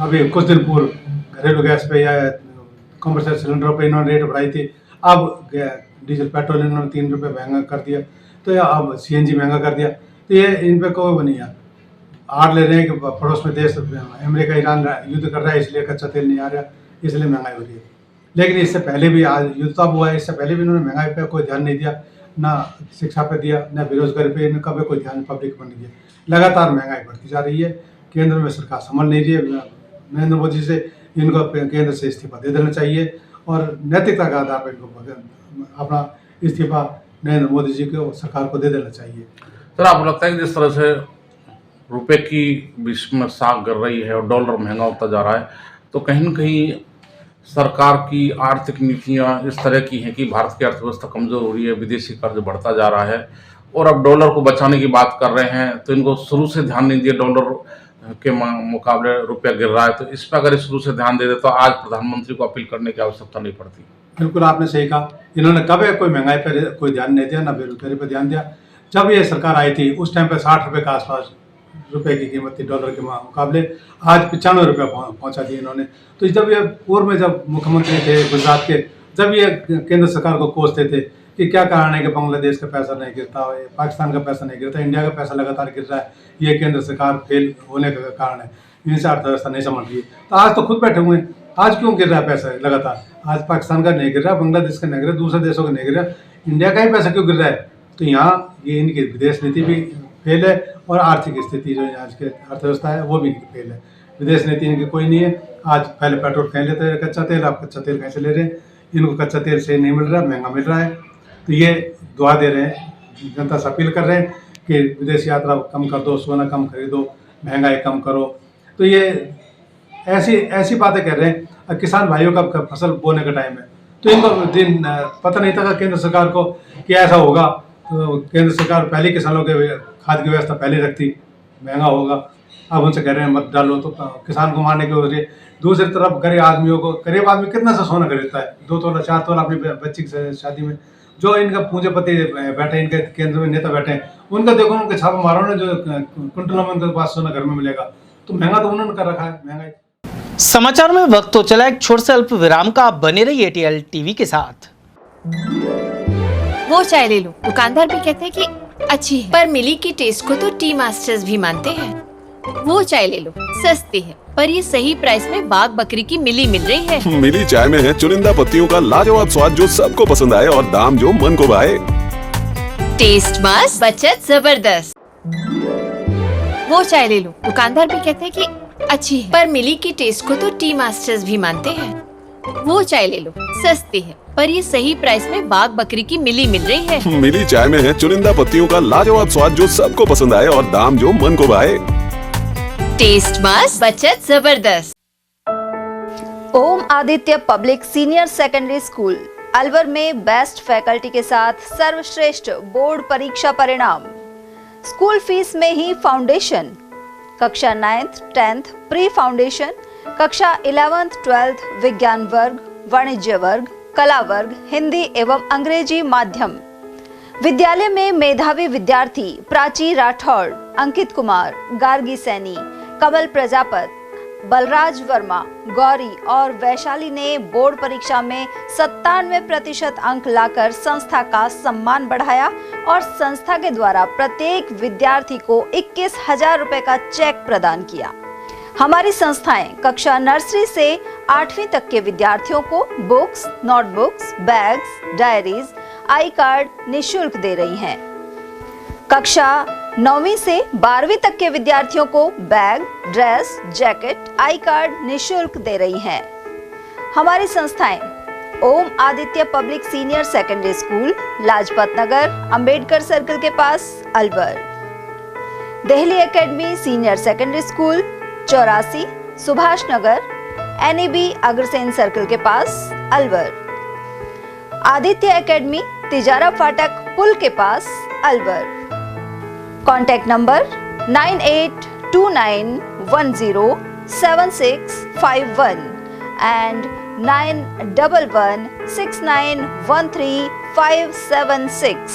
अभी कुछ दिन पूर्व घरेलू गैस पे या कॉमर्शियल सिलेंडरों पे इन्होंने रेट बढ़ाई थी, अब डीजल पेट्रोल इन्होंने 3 रुपये महंगा कर दिया, तो अब CNG महंगा कर दिया। तो ये इन पर कोई वो नहीं है। आड़ ले रहे हैं कि पड़ोस में देश अमेरिका ईरान युद्ध कर रहा है, इसलिए कच्चा तेल नहीं आ रहा, इसलिए महंगाई हो रही है। लेकिन इससे पहले भी आज युद्ध तब हुआ है, इससे पहले भी इन्होंने महंगाई पे कोई ध्यान नहीं दिया, ना शिक्षा पे दिया, ना बेरोजगारी पे इनका भी कोई ध्यान पब्लिक पर नहीं दिया। लगातार महंगाई बढ़ती जा रही है। केंद्र में सरकार संभल नहीं रही है। नरेंद्र मोदी से इनको केंद्र से इस्तीफा दे देना चाहिए और नैतिकता के आधार पर इनको अपना इस्तीफा नरेंद्र मोदी जी को सरकार को दे देना चाहिए। सर, आपको लगता है कि जिस तरह से रुपए की विश्व में साख गिर रही है और डॉलर महंगा होता जा रहा है, तो कहीं न कहीं सरकार की आर्थिक नीतियां इस तरह की हैं कि भारत की अर्थव्यवस्था कमज़ोर हो रही है, विदेशी कर्ज बढ़ता जा रहा है और अब डॉलर को बचाने की बात कर रहे हैं, तो इनको शुरू से ध्यान नहीं दिया, डॉलर के मुकाबले रुपया गिर रहा है, तो इस पर अगर शुरू से ध्यान दे दे तो आज प्रधानमंत्री को अपील करने की आवश्यकता नहीं पड़ती। बिल्कुल आपने सही कहा। इन्होंने कभी कोई महंगाई पर कोई ध्यान नहीं दिया, ना बेरोजगारी पर ध्यान दिया। जब ये सरकार आई थी उस टाइम पे 60 रुपये के आसपास रुपए की कीमत थी डॉलर के मुकाबले, आज 95 रुपये पहुँचा दिए इन्होंने। तो जब ये पूर्व में जब मुख्यमंत्री थे गुजरात के, जब ये केंद्र सरकार को कोसते थे कि क्या कारण है कि बांग्लादेश का पैसा नहीं गिरता, पाकिस्तान का पैसा नहीं गिरता, इंडिया का पैसा लगातार गिर रहा है, ये केंद्र सरकार फेल होने का कारण है, इनसे अर्थव्यवस्था नहीं संभल रही है। तो आज तो खुद बैठे हुए हैं, आज क्यों गिर रहा है पैसा लगातार? आज पाकिस्तान का नहीं गिर रहा, बांग्लादेश का नहीं गिर रहा, दूसरे देशों का नहीं गिर रहा, इंडिया का ही पैसा क्यों गिर रहा है? तो यहाँ ये इनकी विदेश नीति भी फेल है और आर्थिक स्थिति जो आज की अर्थव्यवस्था है वो भी फेल है। विदेश नीति इनकी कोई नहीं है। आज पहले पेट्रोल कहीं लेते हैं कच्चा तेल, अब कच्चा तेल कैसे ले रहे हैं? इनको कच्चा तेल सही नहीं मिल रहा, महंगा मिल रहा है। तो ये दुआ दे रहे हैं, जनता से अपील कर रहे हैं कि विदेश यात्रा कम कर दो, सोना कम खरीदो, महंगाई कम करो। तो ये ऐसी बातें कर रहे हैं। किसान भाइयों का फसल बोने का टाइम है, तो इनको दिन पता नहीं था केंद्र सरकार को कि ऐसा होगा। तो केंद्र सरकार पहले किसानों के खाद की व्यवस्था पहले रखती, महंगा होगा, अब उनसे कह रहे हैं मत डालो, तो किसान को मारने की वजह से। दूसरी तरफ गरीब आदमियों को, गरीब आदमी कितना सा सोना खरीदता है? 2 तोला 4 तोला अपनी बच्ची की शादी में। जो इनका पूंजीपति बैठे, इनके केंद्र में नेता बैठे हैं, उनका देखो, उनके छापा मारो ना, जो कुंटलों में उनके पास सोना घर में मिलेगा। तो महंगा तो उन्होंने कर रखा है महंगाई। समाचार में वक्त तो चला एक छोटे से अल्प विराम का। बने रहिए ATL TV के साथ। वो चाय ले लो। दुकानदार भी कहते हैं कि अच्छी है, पर मिली की टेस्ट को तो टी मास्टर्स भी मानते हैं। वो चाय ले लो, सस्ती है, पर ये सही प्राइस में बाग बकरी की मिली मिल रही है। मिली चाय में है चुनिंदा पत्तियों का लाजवाब स्वाद जो सबको पसंद आए और दाम जो मन को भाए। टेस्ट मस्त, बचत जबरदस्त। वो चाय ले लो। दुकानदार भी कहते हैं कि अच्छी है, पर मिली की टेस्ट को तो टी मास्टर्स भी मानते हैं। वो चाय ले लो, सस्ती है, पर ये सही प्राइस में बाग बकरी की मिली मिल रही है। मिली चाय में है चुनिंदा पत्तियों का लाजवाब स्वाद जो सबको पसंद आए और दाम जो मन को भाए। टेस्ट मस्त, बचत जबरदस्त। Om Aditya public senior secondary school Alwar में बेस्ट फैकल्टी के साथ सर्वश्रेष्ठ बोर्ड परीक्षा परिणाम। स्कूल फीस में ही फाउंडेशन, कक्षा 9th 10th प्री फाउंडेशन, कक्षा 11th 12th विज्ञान वर्ग, वाणिज्य वर्ग, कला वर्ग, हिंदी एवं अंग्रेजी माध्यम। विद्यालय में मेधावी विद्यार्थी प्राची राठौड़, अंकित कुमार, गार्गी सैनी, कमल प्रजापत, बलराज वर्मा, गौरी और वैशाली ने बोर्ड परीक्षा में 97% अंक लाकर संस्था का सम्मान बढ़ाया और संस्था के द्वारा प्रत्येक विद्यार्थी को 21,000 रुपए का चेक प्रदान किया। हमारी संस्थाएं कक्षा नर्सरी से 8वीं तक के विद्यार्थियों को बुक्स, नोटबुक्स, बैग्स, डायरीज, आई कार्ड निःशुल्क दे रही हैं। कक्षा 9वीं से 12वीं तक के विद्यार्थियों को bag, dress, jacket, I card निःशुल्क दे रही हैं। हमारी संस्थाएं Om Aditya public senior secondary school, Lajpat Nagar, Ambedkar circle के पास, Alwar. Delhi academy senior secondary school, 84 Subhash Nagar, NEB Agrasen circle के पास, अलवर। आदित्य एकेडमी तिजारा फाटक पुल के पास, Alwar. Contact number 9829107651 and 9116913576।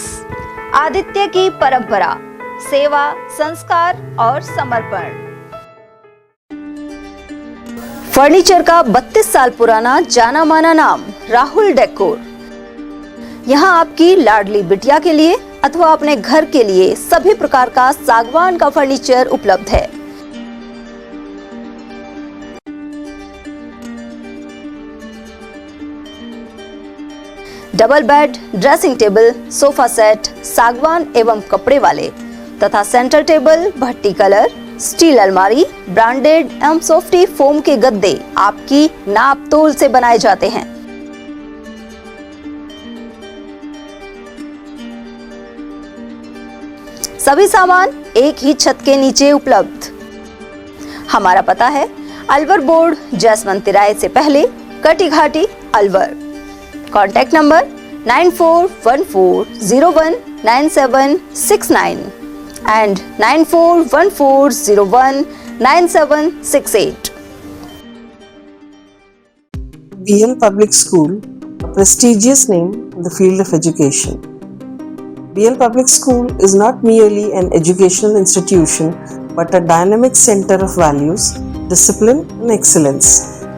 Aditya की परंपरा, सेवा, संस्कार और समर्पण। फर्नीचर का 32 साल पुराना जाना माना नाम राहुल डेकोर। यहाँ आपकी लाडली बिटिया के लिए अथवा अपने घर के लिए सभी प्रकार का सागवान का फर्नीचर उपलब्ध है। Double bed, dressing table, sofa set सागवान एवं कपड़े वाले तथा सेंटर टेबल, भट्टी कलर, स्टील अलमारी, ब्रांडेड एवं सॉफ्टी फोम के गद्दे आपकी नाप तोल से बनाए जाते हैं। सभी सामान एक ही छत के नीचे उपलब्ध। हमारा पता है अलवर बोर्ड, जैसमंत तिराहे से पहले, Kati Ghati, Alwar. Contact number 9414019769 and 9414019768। BL Public School, a prestigious name in the field of education. BL Public School is not merely an educational institution but a dynamic center of values, discipline and excellence.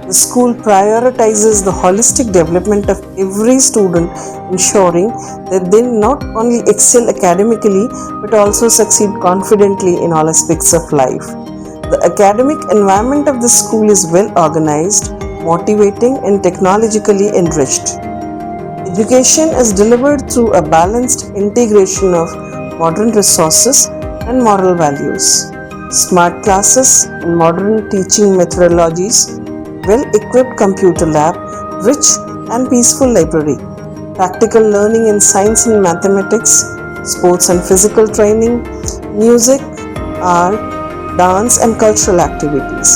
The school prioritizes the holistic development of every student, ensuring that they not only excel academically but also succeed confidently in all aspects of life. The academic environment of the school is well organized, motivating and technologically enriched. Education is delivered through a balanced integration of modern resources and moral values. Smart classes and modern teaching methodologies, well-equipped computer lab, rich and peaceful library, practical learning in science and mathematics, sports and physical training, music, art, dance and cultural activities.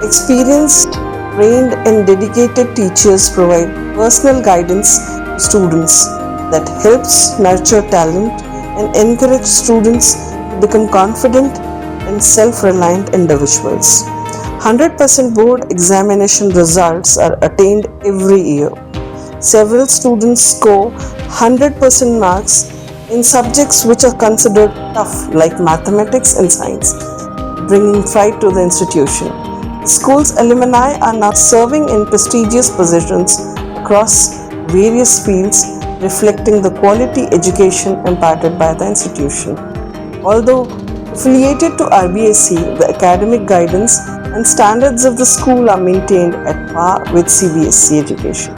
Experienced, trained and dedicated teachers provide personal guidance students that helps nurture talent and encourage students to become confident and self-reliant individuals. 100% board examination results are attained every year. Several students score 100% marks in subjects which are considered tough like mathematics and science, bringing pride to the institution. The school's alumni are now serving in prestigious positions across various fields reflecting the quality education imparted by the institution. Although affiliated to RBSE, the academic guidance and standards of the school are maintained at par with CBSE education.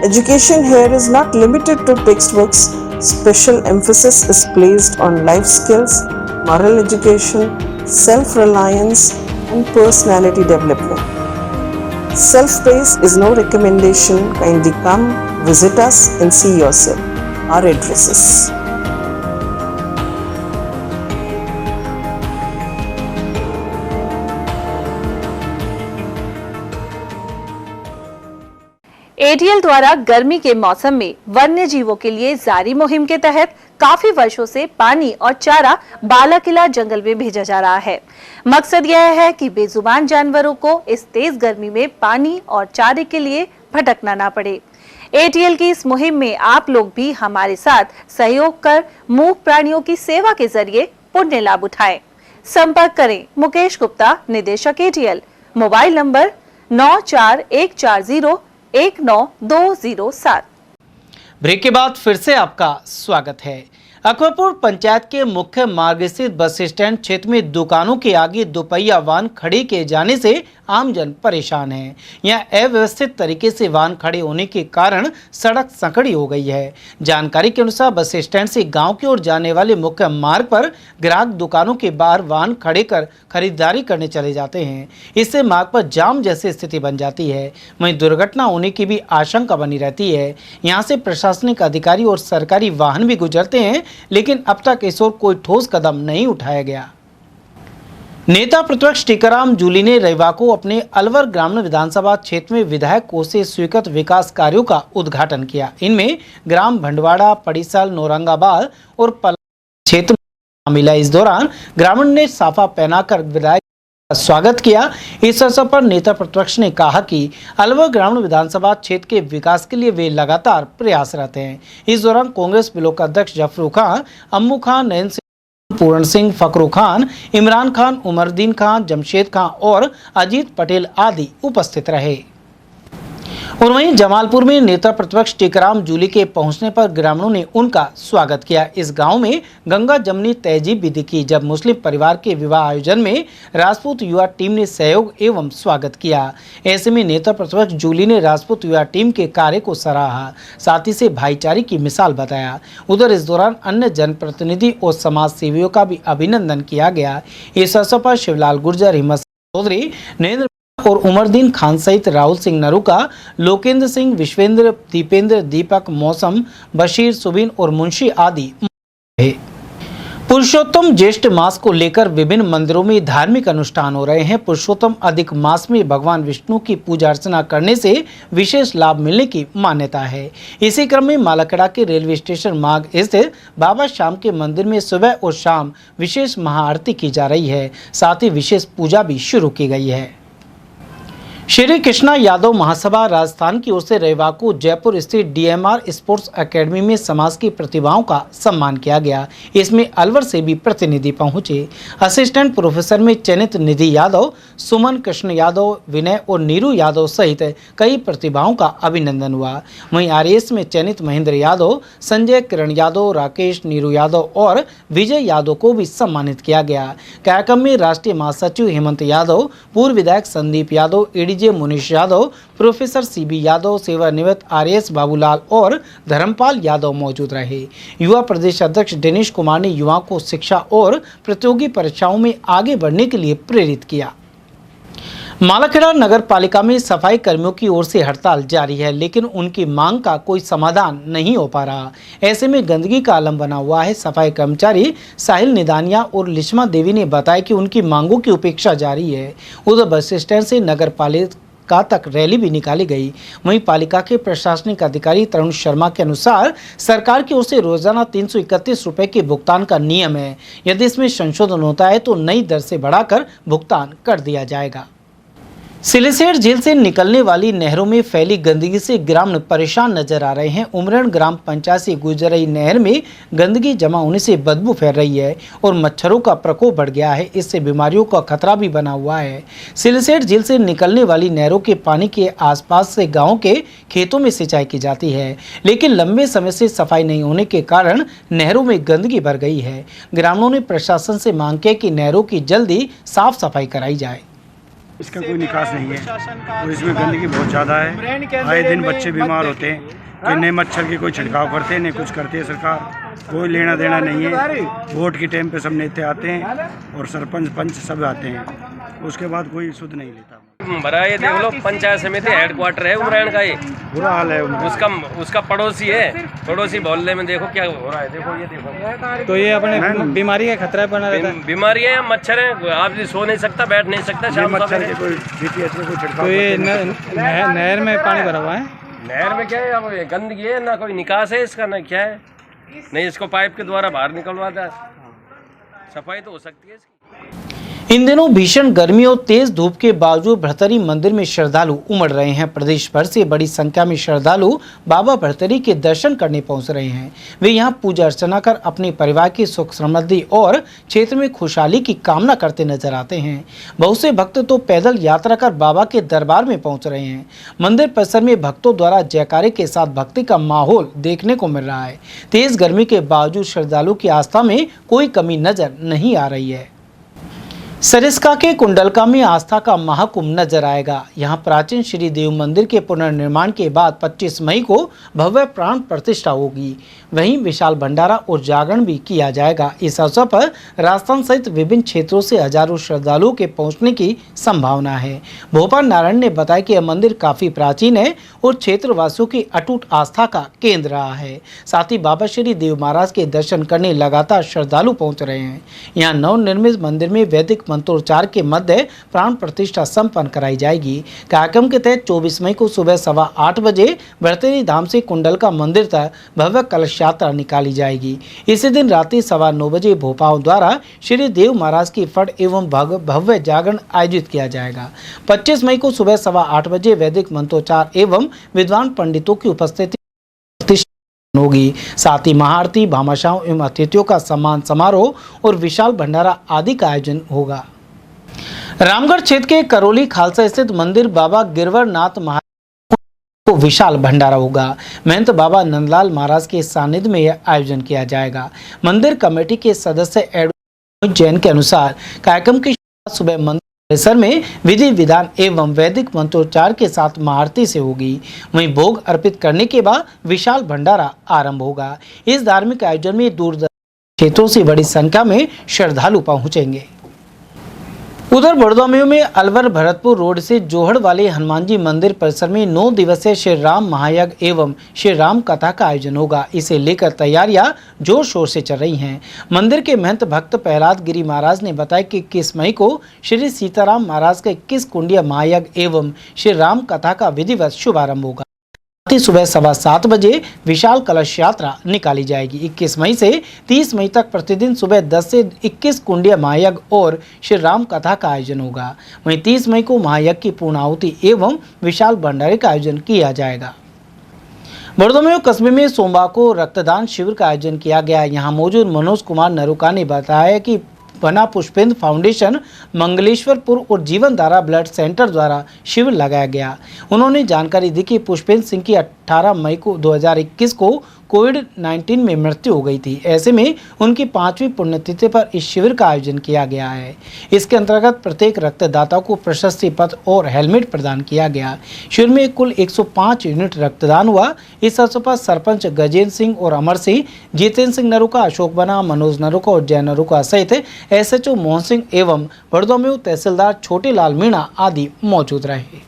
Education here is not limited to textbooks. Special emphasis is placed on life skills, moral education, self-reliance, and personality development. Self-praise is no recommendation. Kindly come, visit us, and see yourself. Our addresses. ATL द्वारा गर्मी के मौसम में वन्य जीवों के लिए जारी मुहिम के तहत काफी वर्षों से पानी और चारा बालाकिला जंगल में भेजा जा रहा है। मकसद यह है कि बेजुबान जानवरों को इस तेज गर्मी में पानी और चारे के लिए भटकना ना पड़े। एटीएल की इस मुहिम में आप लोग भी हमारे साथ सहयोग कर मूक प्राणियों की सेवा के जरिए पुण्य लाभ उठाएं। संपर्क करें मुकेश गुप्ता, निदेशक एटीएल, मोबाइल नंबर 9414019207। ब्रेक के बाद फिर से आपका स्वागत है। अकबरपुर पंचायत के मुख्य मार्ग स्थित बस स्टैंड क्षेत्र में दुकानों के आगे दोपहिया वाहन खड़े किए जाने से आमजन परेशान है। यहाँ अव्यवस्थित तरीके से वाहन खड़े होने के कारण सड़क संकड़ी हो गई है। जानकारी के अनुसार बस स्टैंड से गांव की ओर जाने वाले मुख्य मार्ग पर ग्राहक दुकानों के बाहर वाहन खड़े कर खरीदारी करने चले जाते हैं। इससे मार्ग पर जाम जैसी स्थिति बन जाती है। वहीं दुर्घटना होने की भी आशंका बनी रहती है। यहाँ से प्रशासनिक अधिकारी और सरकारी वाहन भी गुजरते हैं, लेकिन अब तक इस ओर कोई ठोस कदम नहीं उठाया गया। नेता प्रतिपक्ष टीकाराम जूली ने रविवार को अपने अलवर ग्रामीण विधानसभा क्षेत्र में विधायक कोष से स्वीकृत विकास कार्यों का उद्घाटन किया। इनमें ग्राम भंडवाड़ा, पड़ीसल, नौरंगाबाद और पलाश क्षेत्र शामिल है। इस दौरान ग्रामीण ने साफा पहनाकर विधायक का स्वागत किया। इस अवसर पर नेता प्रतिपक्ष ने कहा कि अलवर ग्रामीण विधानसभा क्षेत्र के विकास के लिए वे लगातार प्रयासरत हैं। इस दौरान कांग्रेस ब्लॉक अध्यक्ष जफरू खान, अम्मू खान, नयन सिंह, पूर्ण सिंह, फकरू खान, इमरान खान, उमरदीन खान, जमशेद खान और अजीत पटेल आदि उपस्थित रहे। और वहीं जमालपुर में नेता प्रतिपक्ष टीकाराम जूली के पहुंचने पर ग्रामीणों ने उनका स्वागत किया। इस गांव में गंगा जमनी तहजीब भी दिखी। जब मुस्लिम परिवार के विवाह आयोजन में राजपूत युवा टीम ने सहयोग एवं स्वागत किया। ऐसे में नेता प्रतिपक्ष जूली ने राजपूत युवा टीम के कार्य को सराहा, साथ ही से भाईचारे की मिसाल बताया। उधर इस दौरान अन्य जनप्रतिनिधि और समाज सेवियों का भी अभिनंदन किया गया। इस अवसर पर शिवलाल गुर्जर, हिम्मत चौधरी, नरेंद्र और उमरदीन खान सहित राहुल सिंह नरूका, लोकेंद्र सिंह, विश्वेंद्र, दीपेंद्र, दीपक, मौसम, बशीर, सुबिन और मुंशी आदि। पुरुषोत्तम ज्येष्ठ मास को लेकर विभिन्न मंदिरों में धार्मिक अनुष्ठान हो रहे हैं। पुरुषोत्तम अधिक मास में भगवान विष्णु की पूजा अर्चना करने से विशेष लाभ मिलने की मान्यता है। इसी क्रम में मालाखेड़ा के रेलवे स्टेशन मार्ग स्थित बाबा श्याम के मंदिर में सुबह और शाम विशेष महाआरती की जा रही है। साथ ही विशेष पूजा भी शुरू की गई है। श्री कृष्णा यादव महासभा राजस्थान की ओर से रविवार को जयपुर स्थित डीएमआर स्पोर्ट्स एकेडमी में समाज की प्रतिभाओं का सम्मान किया गया। इसमें अलवर से भी प्रतिनिधि पहुंचे। असिस्टेंट प्रोफेसर में चयनित निधि यादव, सुमन कृष्ण यादव, विनय और नीरू यादव सहित कई प्रतिभाओं का अभिनंदन हुआ। वहीं आरएएस में चयनित महेंद्र यादव, संजय किरण यादव, राकेश, नीरू यादव और विजय यादव को भी सम्मानित किया गया। कार्यक्रम में राष्ट्रीय महासचिव हेमंत यादव, पूर्व विधायक संदीप यादव, जे मुनीश यादव, प्रोफेसर सीबी यादव, सेवानिवृत्त आरएएस बाबूलाल और धर्मपाल यादव मौजूद रहे। युवा प्रदेश अध्यक्ष दिनेश कुमार ने युवाओं को शिक्षा और प्रतियोगी परीक्षाओं में आगे बढ़ने के लिए प्रेरित किया। मालाखेड़ा नगर पालिका में सफाई कर्मियों की ओर से हड़ताल जारी है, लेकिन उनकी मांग का कोई समाधान नहीं हो पा रहा। ऐसे में गंदगी का आलम बना हुआ है। सफाई कर्मचारी साहिल निदानिया और लिश्मा देवी ने बताया कि उनकी मांगों की उपेक्षा जारी है। उधर बस स्टैंड से नगर पालिका तक रैली भी निकाली गई। वहीं पालिका के प्रशासनिक अधिकारी तरुण शर्मा के अनुसार सरकार की ओर से रोजाना 331 रुपए के भुगतान का नियम है। यदि इसमें संशोधन होता है तो नई दर से बढ़ाकर भुगतान कर दिया जाएगा। सिलीसेट झील से निकलने वाली नहरों में फैली गंदगी से ग्रामीण परेशान नजर आ रहे हैं। उमरण ग्राम पंचायत से गुजर रही नहर में गंदगी जमा होने से बदबू फैल रही है और मच्छरों का प्रकोप बढ़ गया है। इससे बीमारियों का खतरा भी बना हुआ है। सिलीसेट झील से निकलने वाली नहरों के पानी के आसपास से गाँव के खेतों में सिंचाई की जाती है, लेकिन लंबे समय से सफाई नहीं होने के कारण नहरों में गंदगी भर गई है। ग्रामीणों ने प्रशासन से मांग की कि नहरों की जल्दी साफ सफाई कराई जाए। इसका कोई निकास नहीं है और इसमें गंदगी बहुत ज़्यादा है। आए दिन बच्चे बीमार होते हैं कि नए मच्छर के कोई छिड़काव करते हैं, नहीं कुछ करती है सरकार। कोई लेना देना नहीं है। वोट के टाइम पे सब नेता आते हैं और सरपंच पंच सब आते हैं, उसके बाद कोई सुध नहीं लेता। भरा ये देख लो, पंचायत समिति हेडक्वार्टर है उमरान का। ये बुरा हाल है। उसका पड़ोसी है। पड़ोसी मोहल्ले में देखो क्या हो रहा है। देखो ये देखो, तो ये अपने बीमारी का खतरा बना रहता है। बीमारियां हैं, मच्छर हैं, आप सो नहीं सकता, बैठ नहीं सकता शाम मच्छर के कोई छिड़काव। तो ये नहर में पानी भरा हुआ है। नहर में क्या है, अब गंदगी है, ना कोई निकास है इसका, ना क्या है, नहीं इसको पाइप के द्वारा बाहर निकलवाता है। सफाई तो हो सकती है इसकी। इन दिनों भीषण गर्मी और तेज धूप के बावजूद भरतरी मंदिर में श्रद्धालु उमड़ रहे हैं। प्रदेश भर से बड़ी संख्या में श्रद्धालु बाबा भरतरी के दर्शन करने पहुंच रहे हैं। वे यहां पूजा अर्चना कर अपने परिवार की सुख समृद्धि और क्षेत्र में खुशहाली की कामना करते नजर आते हैं। बहुत से भक्त तो पैदल यात्रा कर बाबा के दरबार में पहुंच रहे हैं। मंदिर परिसर में भक्तों द्वारा जयकारे के साथ भक्ति का माहौल देखने को मिल रहा है। तेज गर्मी के बावजूद श्रद्धालु की आस्था में कोई कमी नजर नहीं आ रही है। सरिस्का के कुंडलका में आस्था का महाकुंभ नजर आएगा। यहां प्राचीन श्री देव मंदिर के पुनर्निर्माण के बाद 25 मई को भव्य प्राण प्रतिष्ठा होगी। वहीं विशाल भंडारा और जागरण भी किया जाएगा। इस अवसर पर राजस्थान सहित विभिन्न क्षेत्रों से हजारों श्रद्धालुओं के पहुंचने की संभावना है। भोपाल नारायण ने बताया कि यह मंदिर काफी प्राचीन है और क्षेत्रवासियों की अटूट आस्था का केंद्र रहा है। साथ ही बाबा श्री देव महाराज के दर्शन करने लगातार श्रद्धालु पहुंच रहे हैं। यहाँ नवनिर्मित मंदिर में वैदिक मंत्रोच्चार के मध्य प्राण प्रतिष्ठा संपन्न कराई जाएगी। कार्यक्रम के तहत 24 मई को सुबह 8:15 बजे भरतरी धाम से कुंडलका मंदिर तक भव्य कलश यात्रा निकाली जाएगी। इसी दिन रात्रि 9:15 बजे भोपाल द्वारा श्री देव महाराज की फट एवं भव्य जागरण आयोजित किया जाएगा। 25 मई को सुबह 8:15 बजे वैदिक मंत्रोच्चार एवं विद्वान पंडितों की उपस्थिति होगी। साथ ही महाआरती, भामाशाहों एवं अतिथियों का सम्मान समारोह और विशाल भंडारा आदि का आयोजन होगा। रामगढ़ क्षेत्र के करौली खालसा स्थित मंदिर बाबा गिरवरनाथ महाराज को विशाल भंडारा होगा। महंत बाबा नंदलाल महाराज के सानिध्य में यह आयोजन किया जाएगा। मंदिर कमेटी के सदस्य एडवर्ड जैन के अनुसार कार्यक्रम की शुरुआत सुबह मंदिर परिसर में विधि विधान एवं वैदिक मंत्रोच्चार के साथ महाआरती से होगी। वहीं भोग अर्पित करने के बाद विशाल भंडारा आरंभ होगा। इस धार्मिक आयोजन में दूर दराज क्षेत्रों से बड़ी संख्या में श्रद्धालु पहुंचेंगे। उधर बड़ौदा में अलवर भरतपुर रोड से जोहड़ वाले हनुमान जी मंदिर परिसर में 9 दिवसीय श्री राम महायज्ञ एवं श्री राम कथा का आयोजन होगा। इसे लेकर तैयारियां जोर शोर से चल रही हैं। मंदिर के महंत भक्त प्रहलाद गिरी महाराज ने बताया कि 21 मई को श्री सीताराम महाराज का 21 कुंडीय महायज्ञ एवं श्री राम कथा का विधिवत शुभारंभ होगा। सुबह 7:15 बजे विशाल कलश यात्रा निकाली जाएगी। 21 मई से 30 मई तक प्रतिदिन सुबह 10 से 21 कुंडीय महायज्ञ और श्री राम कथा का आयोजन होगा। वहीं 30 मई को महायज्ञ की पूर्णाहुति एवं विशाल भंडारे का आयोजन किया जाएगा। बड़ौदा कस्बे में सोमवार को रक्तदान शिविर का आयोजन किया गया। यहाँ मौजूद मनोज कुमार नरुका ने बताया कि बना पुष्पेंद्र फाउंडेशन, मंगलेश्वरपुर और जीवन धारा ब्लड सेंटर द्वारा शिविर लगाया गया। उन्होंने जानकारी दी कि पुष्पेंद्र सिंह की 18 मई को 2021 को कोविड-19 में मृत्यु हो गई थी। ऐसे में उनकी 5वीं पुण्यतिथि पर इस शिविर का आयोजन किया गया है। इसके अंतर्गत प्रत्येक रक्तदाता को प्रशस्ति पत्र और हेलमेट प्रदान किया गया। शिविर में कुल 105 यूनिट रक्तदान हुआ। इस अवसर पर सरपंच गजेंद्र सिंह और अमर सिंह, जितेंद्र सिंह नरुका, अशोक बना, मनोज नरुका और जय नरुका सहित SHO मोहन सिंह एवं बड़ौदा तहसीलदार छोटे लाल मीणा आदि मौजूद रहे।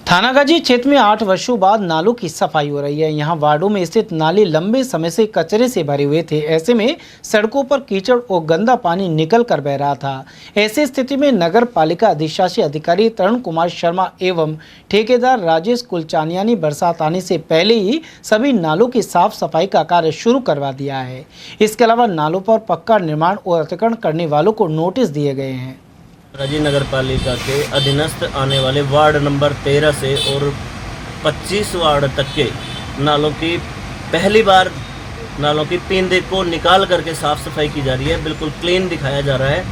थानागाजी क्षेत्र में 8 वर्षों बाद नालों की सफाई हो रही है। यहाँ वार्डों में स्थित नाले लंबे समय से कचरे से भरे हुए थे। ऐसे में सड़कों पर कीचड़ और गंदा पानी निकल कर बह रहा था। ऐसी स्थिति में नगर पालिका अधिशासी अधिकारी तरुण कुमार शर्मा एवं ठेकेदार राजेश कुलचानिया ने बरसात आने से पहले ही सभी नालों की साफ सफाई का कार्य शुरू करवा दिया है। इसके अलावा नालों पर पक्का निर्माण और अतिक्रमण करने वालों को नोटिस दिए गए हैं। राजी नगर पालिका के अधीनस्थ आने वाले वार्ड नंबर 13 से और 25 वार्ड तक के नालों की पहली बार नालों की पींदे को निकाल करके साफ़ सफाई की जा रही है। बिल्कुल क्लीन दिखाया जा रहा है।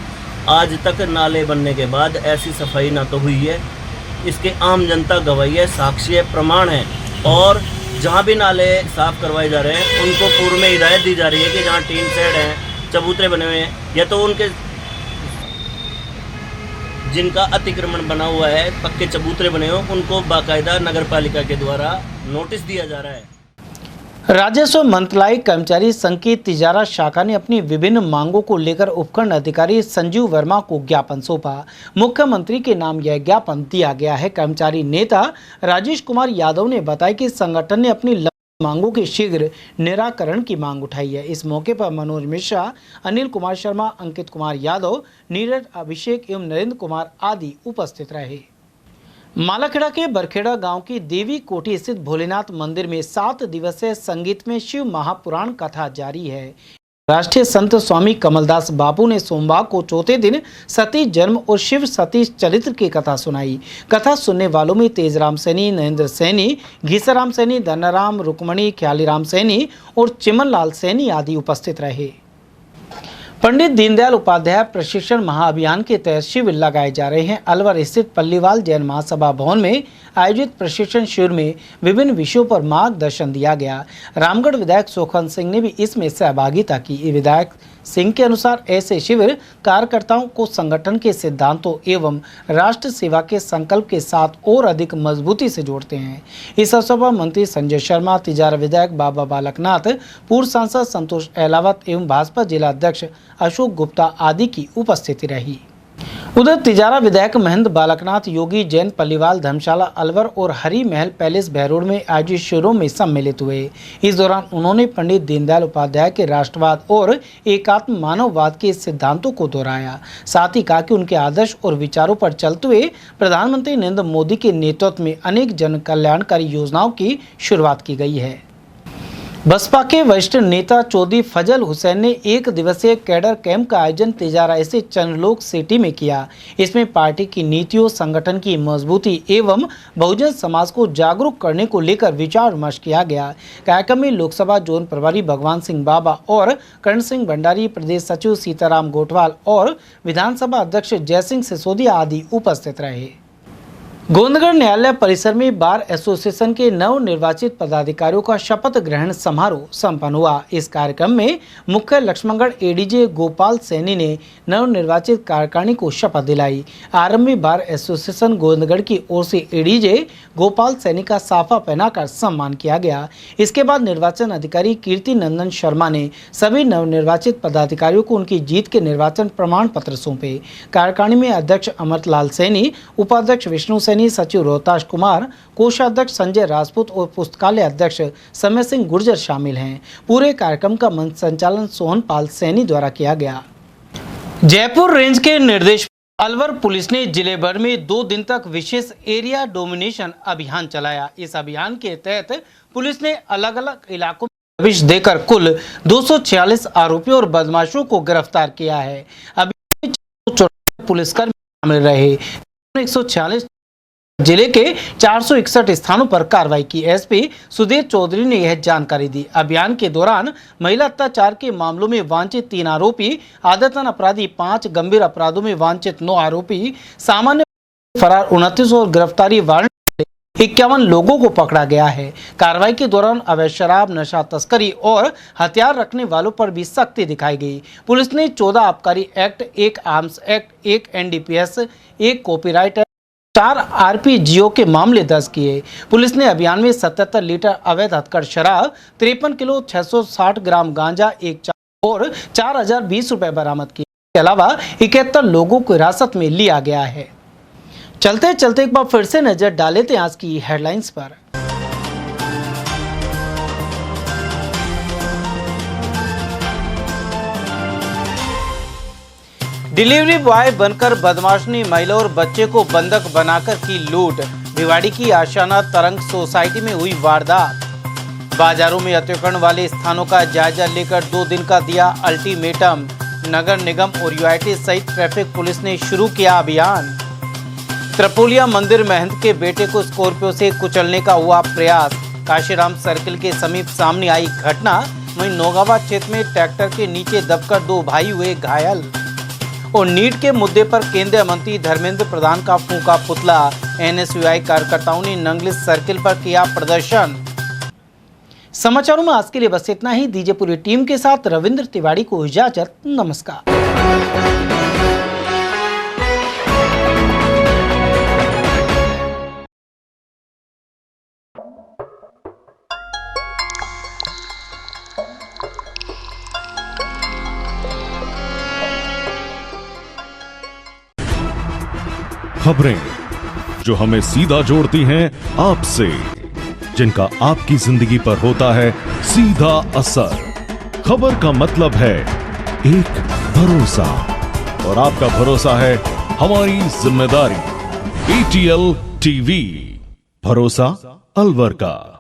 आज तक नाले बनने के बाद ऐसी सफाई ना तो हुई है। इसके आम जनता गवाही है, साक्षी है, प्रमाण है। और जहाँ भी नाले साफ़ करवाए जा रहे हैं उनको पूर्व में हिदायत दी जा रही है कि जहाँ टीन शेड हैं, चबूतरे बने हुए हैं या तो उनके जिनका अतिक्रमण बना हुआ है, पक्के चबूतरे बने हो, उनको बाकायदा नगर पालिका के द्वारा नोटिस दिया जा रहा है। राजस्व मंत्रालय कर्मचारी संघ की तिजारा शाखा ने अपनी विभिन्न मांगों को लेकर उपखंड अधिकारी संजीव वर्मा को ज्ञापन सौंपा। मुख्यमंत्री के नाम यह ज्ञापन दिया गया है। कर्मचारी नेता राजेश कुमार यादव ने बताया कि संगठन ने अपनी मांगों के शीघ्र निराकरण की मांग उठाई है। इस मौके पर मनोज मिश्रा, अनिल कुमार शर्मा, अंकित कुमार यादव, नीरज, अभिषेक एवं नरेंद्र कुमार आदि उपस्थित रहे। मालाखेड़ा के बरखेड़ा गांव की देवी कोठी स्थित भोलेनाथ मंदिर में 7 दिवसीय संगीत में शिव महापुराण कथा जारी है। राष्ट्रीय संत स्वामी कमलदास बापू ने सोमवार को चौथे दिन सती जन्म और शिव सती चरित्र की कथा सुनाई। कथा सुनने वालों में तेजराम सैनी, नरेंद्र सैनी, घीसाराम सैनी, धनाराम, रुक्मणी, ख्यालीराम सैनी और चिमनलाल सैनी आदि उपस्थित रहे। पंडित दीनदयाल उपाध्याय प्रशिक्षण महाअभियान के तहत शिविर लगाए जा रहे हैं। अलवर स्थित पल्लीवाल जैन महासभा भवन में आयोजित प्रशिक्षण शिविर में विभिन्न विषयों पर मार्गदर्शन दिया गया। रामगढ़ विधायक सोखन सिंह ने भी इसमें सहभागिता की। विधायक सिंह के अनुसार ऐसे शिविर कार्यकर्ताओं को संगठन के सिद्धांतों एवं राष्ट्र सेवा के संकल्प के साथ और अधिक मजबूती से जोड़ते हैं। इस अवसर पर मंत्री संजय शर्मा, तिजारा विधायक बाबा बालकनाथ, पूर्व सांसद संतोष अहलावत एवं भाजपा जिला अध्यक्ष अशोक गुप्ता आदि की उपस्थिति रही। उधर तिजारा विधायक महेंद्र बालकनाथ, योगी जैन पल्लीवाल, धर्मशाला, अलवर और हरी महल पैलेस बहरोड में आयोजित शिविरों में सम्मिलित हुए। इस दौरान उन्होंने पंडित दीनदयाल उपाध्याय के राष्ट्रवाद और एकात्म मानववाद के सिद्धांतों को दोहराया। साथ ही कहा कि उनके आदर्श और विचारों पर चलते हुए प्रधानमंत्री नरेंद्र मोदी के नेतृत्व में अनेक जन कल्याणकारी योजनाओं की शुरुआत की गई है। बसपा के वरिष्ठ नेता चौधरी फजल हुसैन ने 1 दिवसीय कैडर कैंप का आयोजन तिजारा स्थित चंद्रलोक सिटी में किया। इसमें पार्टी की नीतियों, संगठन की मजबूती एवं बहुजन समाज को जागरूक करने को लेकर विचार विमर्श किया गया। कार्यक्रम में लोकसभा जोन प्रभारी भगवान सिंह बाबा और करण सिंह भंडारी, प्रदेश सचिव सीताराम गोठवाल और विधानसभा अध्यक्ष जयसिंह सिसोदिया आदि उपस्थित रहे। गोविंदगढ़ न्यायालय परिसर में बार एसोसिएशन के नवनिर्वाचित पदाधिकारियों का शपथ ग्रहण समारोह संपन्न हुआ। इस कार्यक्रम में मुख्य लक्ष्मणगढ़ एडीजे गोपाल सैनी ने नवनिर्वाचित कार्यकारिणी को शपथ दिलाई। आरंभ में बार एसोसिएशन गोविंदगढ़ की ओर से एडीजे गोपाल सैनी का साफा पहनाकर सम्मान किया गया। इसके बाद निर्वाचन अधिकारी कीर्ति नंदन शर्मा ने सभी नवनिर्वाचित पदाधिकारियों को उनकी जीत के निर्वाचन प्रमाण पत्र सौंपे। कार्यकारिणी में अध्यक्ष अमरलाल सैनी, उपाध्यक्ष विष्णु सैनी, सचिव रोहताश कुमार, कोषाध्यक्ष संजय राजपूत और पुस्तकालय अध्यक्ष समय सिंह गुर्जर शामिल हैं। पूरे कार्यक्रम का मंच संचालन सोहनपाल सैनी द्वारा किया गया। जयपुर रेंज के निर्देश अलवर पुलिस ने जिले भर में 2 दिन तक विशेष एरिया डोमिनेशन अभियान चलाया। इस अभियान के तहत पुलिस ने अलग अलग इलाकों में प्रवेश देकर कुल 246 आरोपियों और बदमाशों को गिरफ्तार किया है। अभियान में 454 पुलिसकर्मी शामिल रहे। 146 जिले के 461 स्थानों पर कार्रवाई की। एसपी सुधीर चौधरी ने यह जानकारी दी। अभियान के दौरान महिला अत्याचार के मामलों में वांछित 3 आरोपी, आदतन अपराधी 5, गंभीर अपराधों में वांछित 9 आरोपी, सामान्य फरार 29 और गिरफ्तारी वारंट 51 लोगों को पकड़ा गया है। कार्रवाई के दौरान अवैध शराब, नशा तस्करी और हथियार रखने वालों पर भी सख्ती दिखाई गई। पुलिस ने 14 आबकारी act, 1 arms act, 1 NDPS, 1 copyright, 4 आरपीजीओ के मामले दर्ज किए। पुलिस ने अभियान में 77 लीटर अवैध हथकढ़ शराब, 53 किलो 660 ग्राम गांजा, 1 चाकू और 4020 रुपए बरामद किए। इसके अलावा 71 लोगों को हिरासत में लिया गया है। चलते चलते एक बार फिर से नजर डाले थे आज की हेडलाइंस पर। डिलीवरी बॉय बनकर बदमाश ने महिला और बच्चे को बंधक बनाकर की लूट। भिवाड़ी की आशाना तरंग सोसाइटी में हुई वारदात। बाजारों में अतिक्रमण वाले स्थानों का जायजा लेकर 2 दिन का दिया अल्टीमेटम। नगर निगम और यूआईटी सहित ट्रैफिक पुलिस ने शुरू किया अभियान। त्रिपोलिया मंदिर महंत के बेटे को स्कॉर्पियो से कुचलने का हुआ प्रयास। काशीराम सर्किल के समीप सामने आई घटना। वहीं नौगावा क्षेत्र में ट्रैक्टर के नीचे दबकर 2 भाई हुए घायल। और नीट के मुद्दे पर केंद्रीय मंत्री धर्मेंद्र प्रधान का फूंका पुतला। एनएसयूआई कार्यकर्ताओं ने नंगलिस सर्किल पर किया प्रदर्शन। समाचारों में आज के लिए बस इतना ही। दीजिए पूरी टीम के साथ रविंद्र तिवारी को इजाजत। नमस्कार। खबरें जो हमें सीधा जोड़ती हैं आपसे, जिनका आपकी जिंदगी पर होता है सीधा असर। खबर का मतलब है एक भरोसा, और आपका भरोसा है हमारी जिम्मेदारी। ATL TV, भरोसा अलवर का।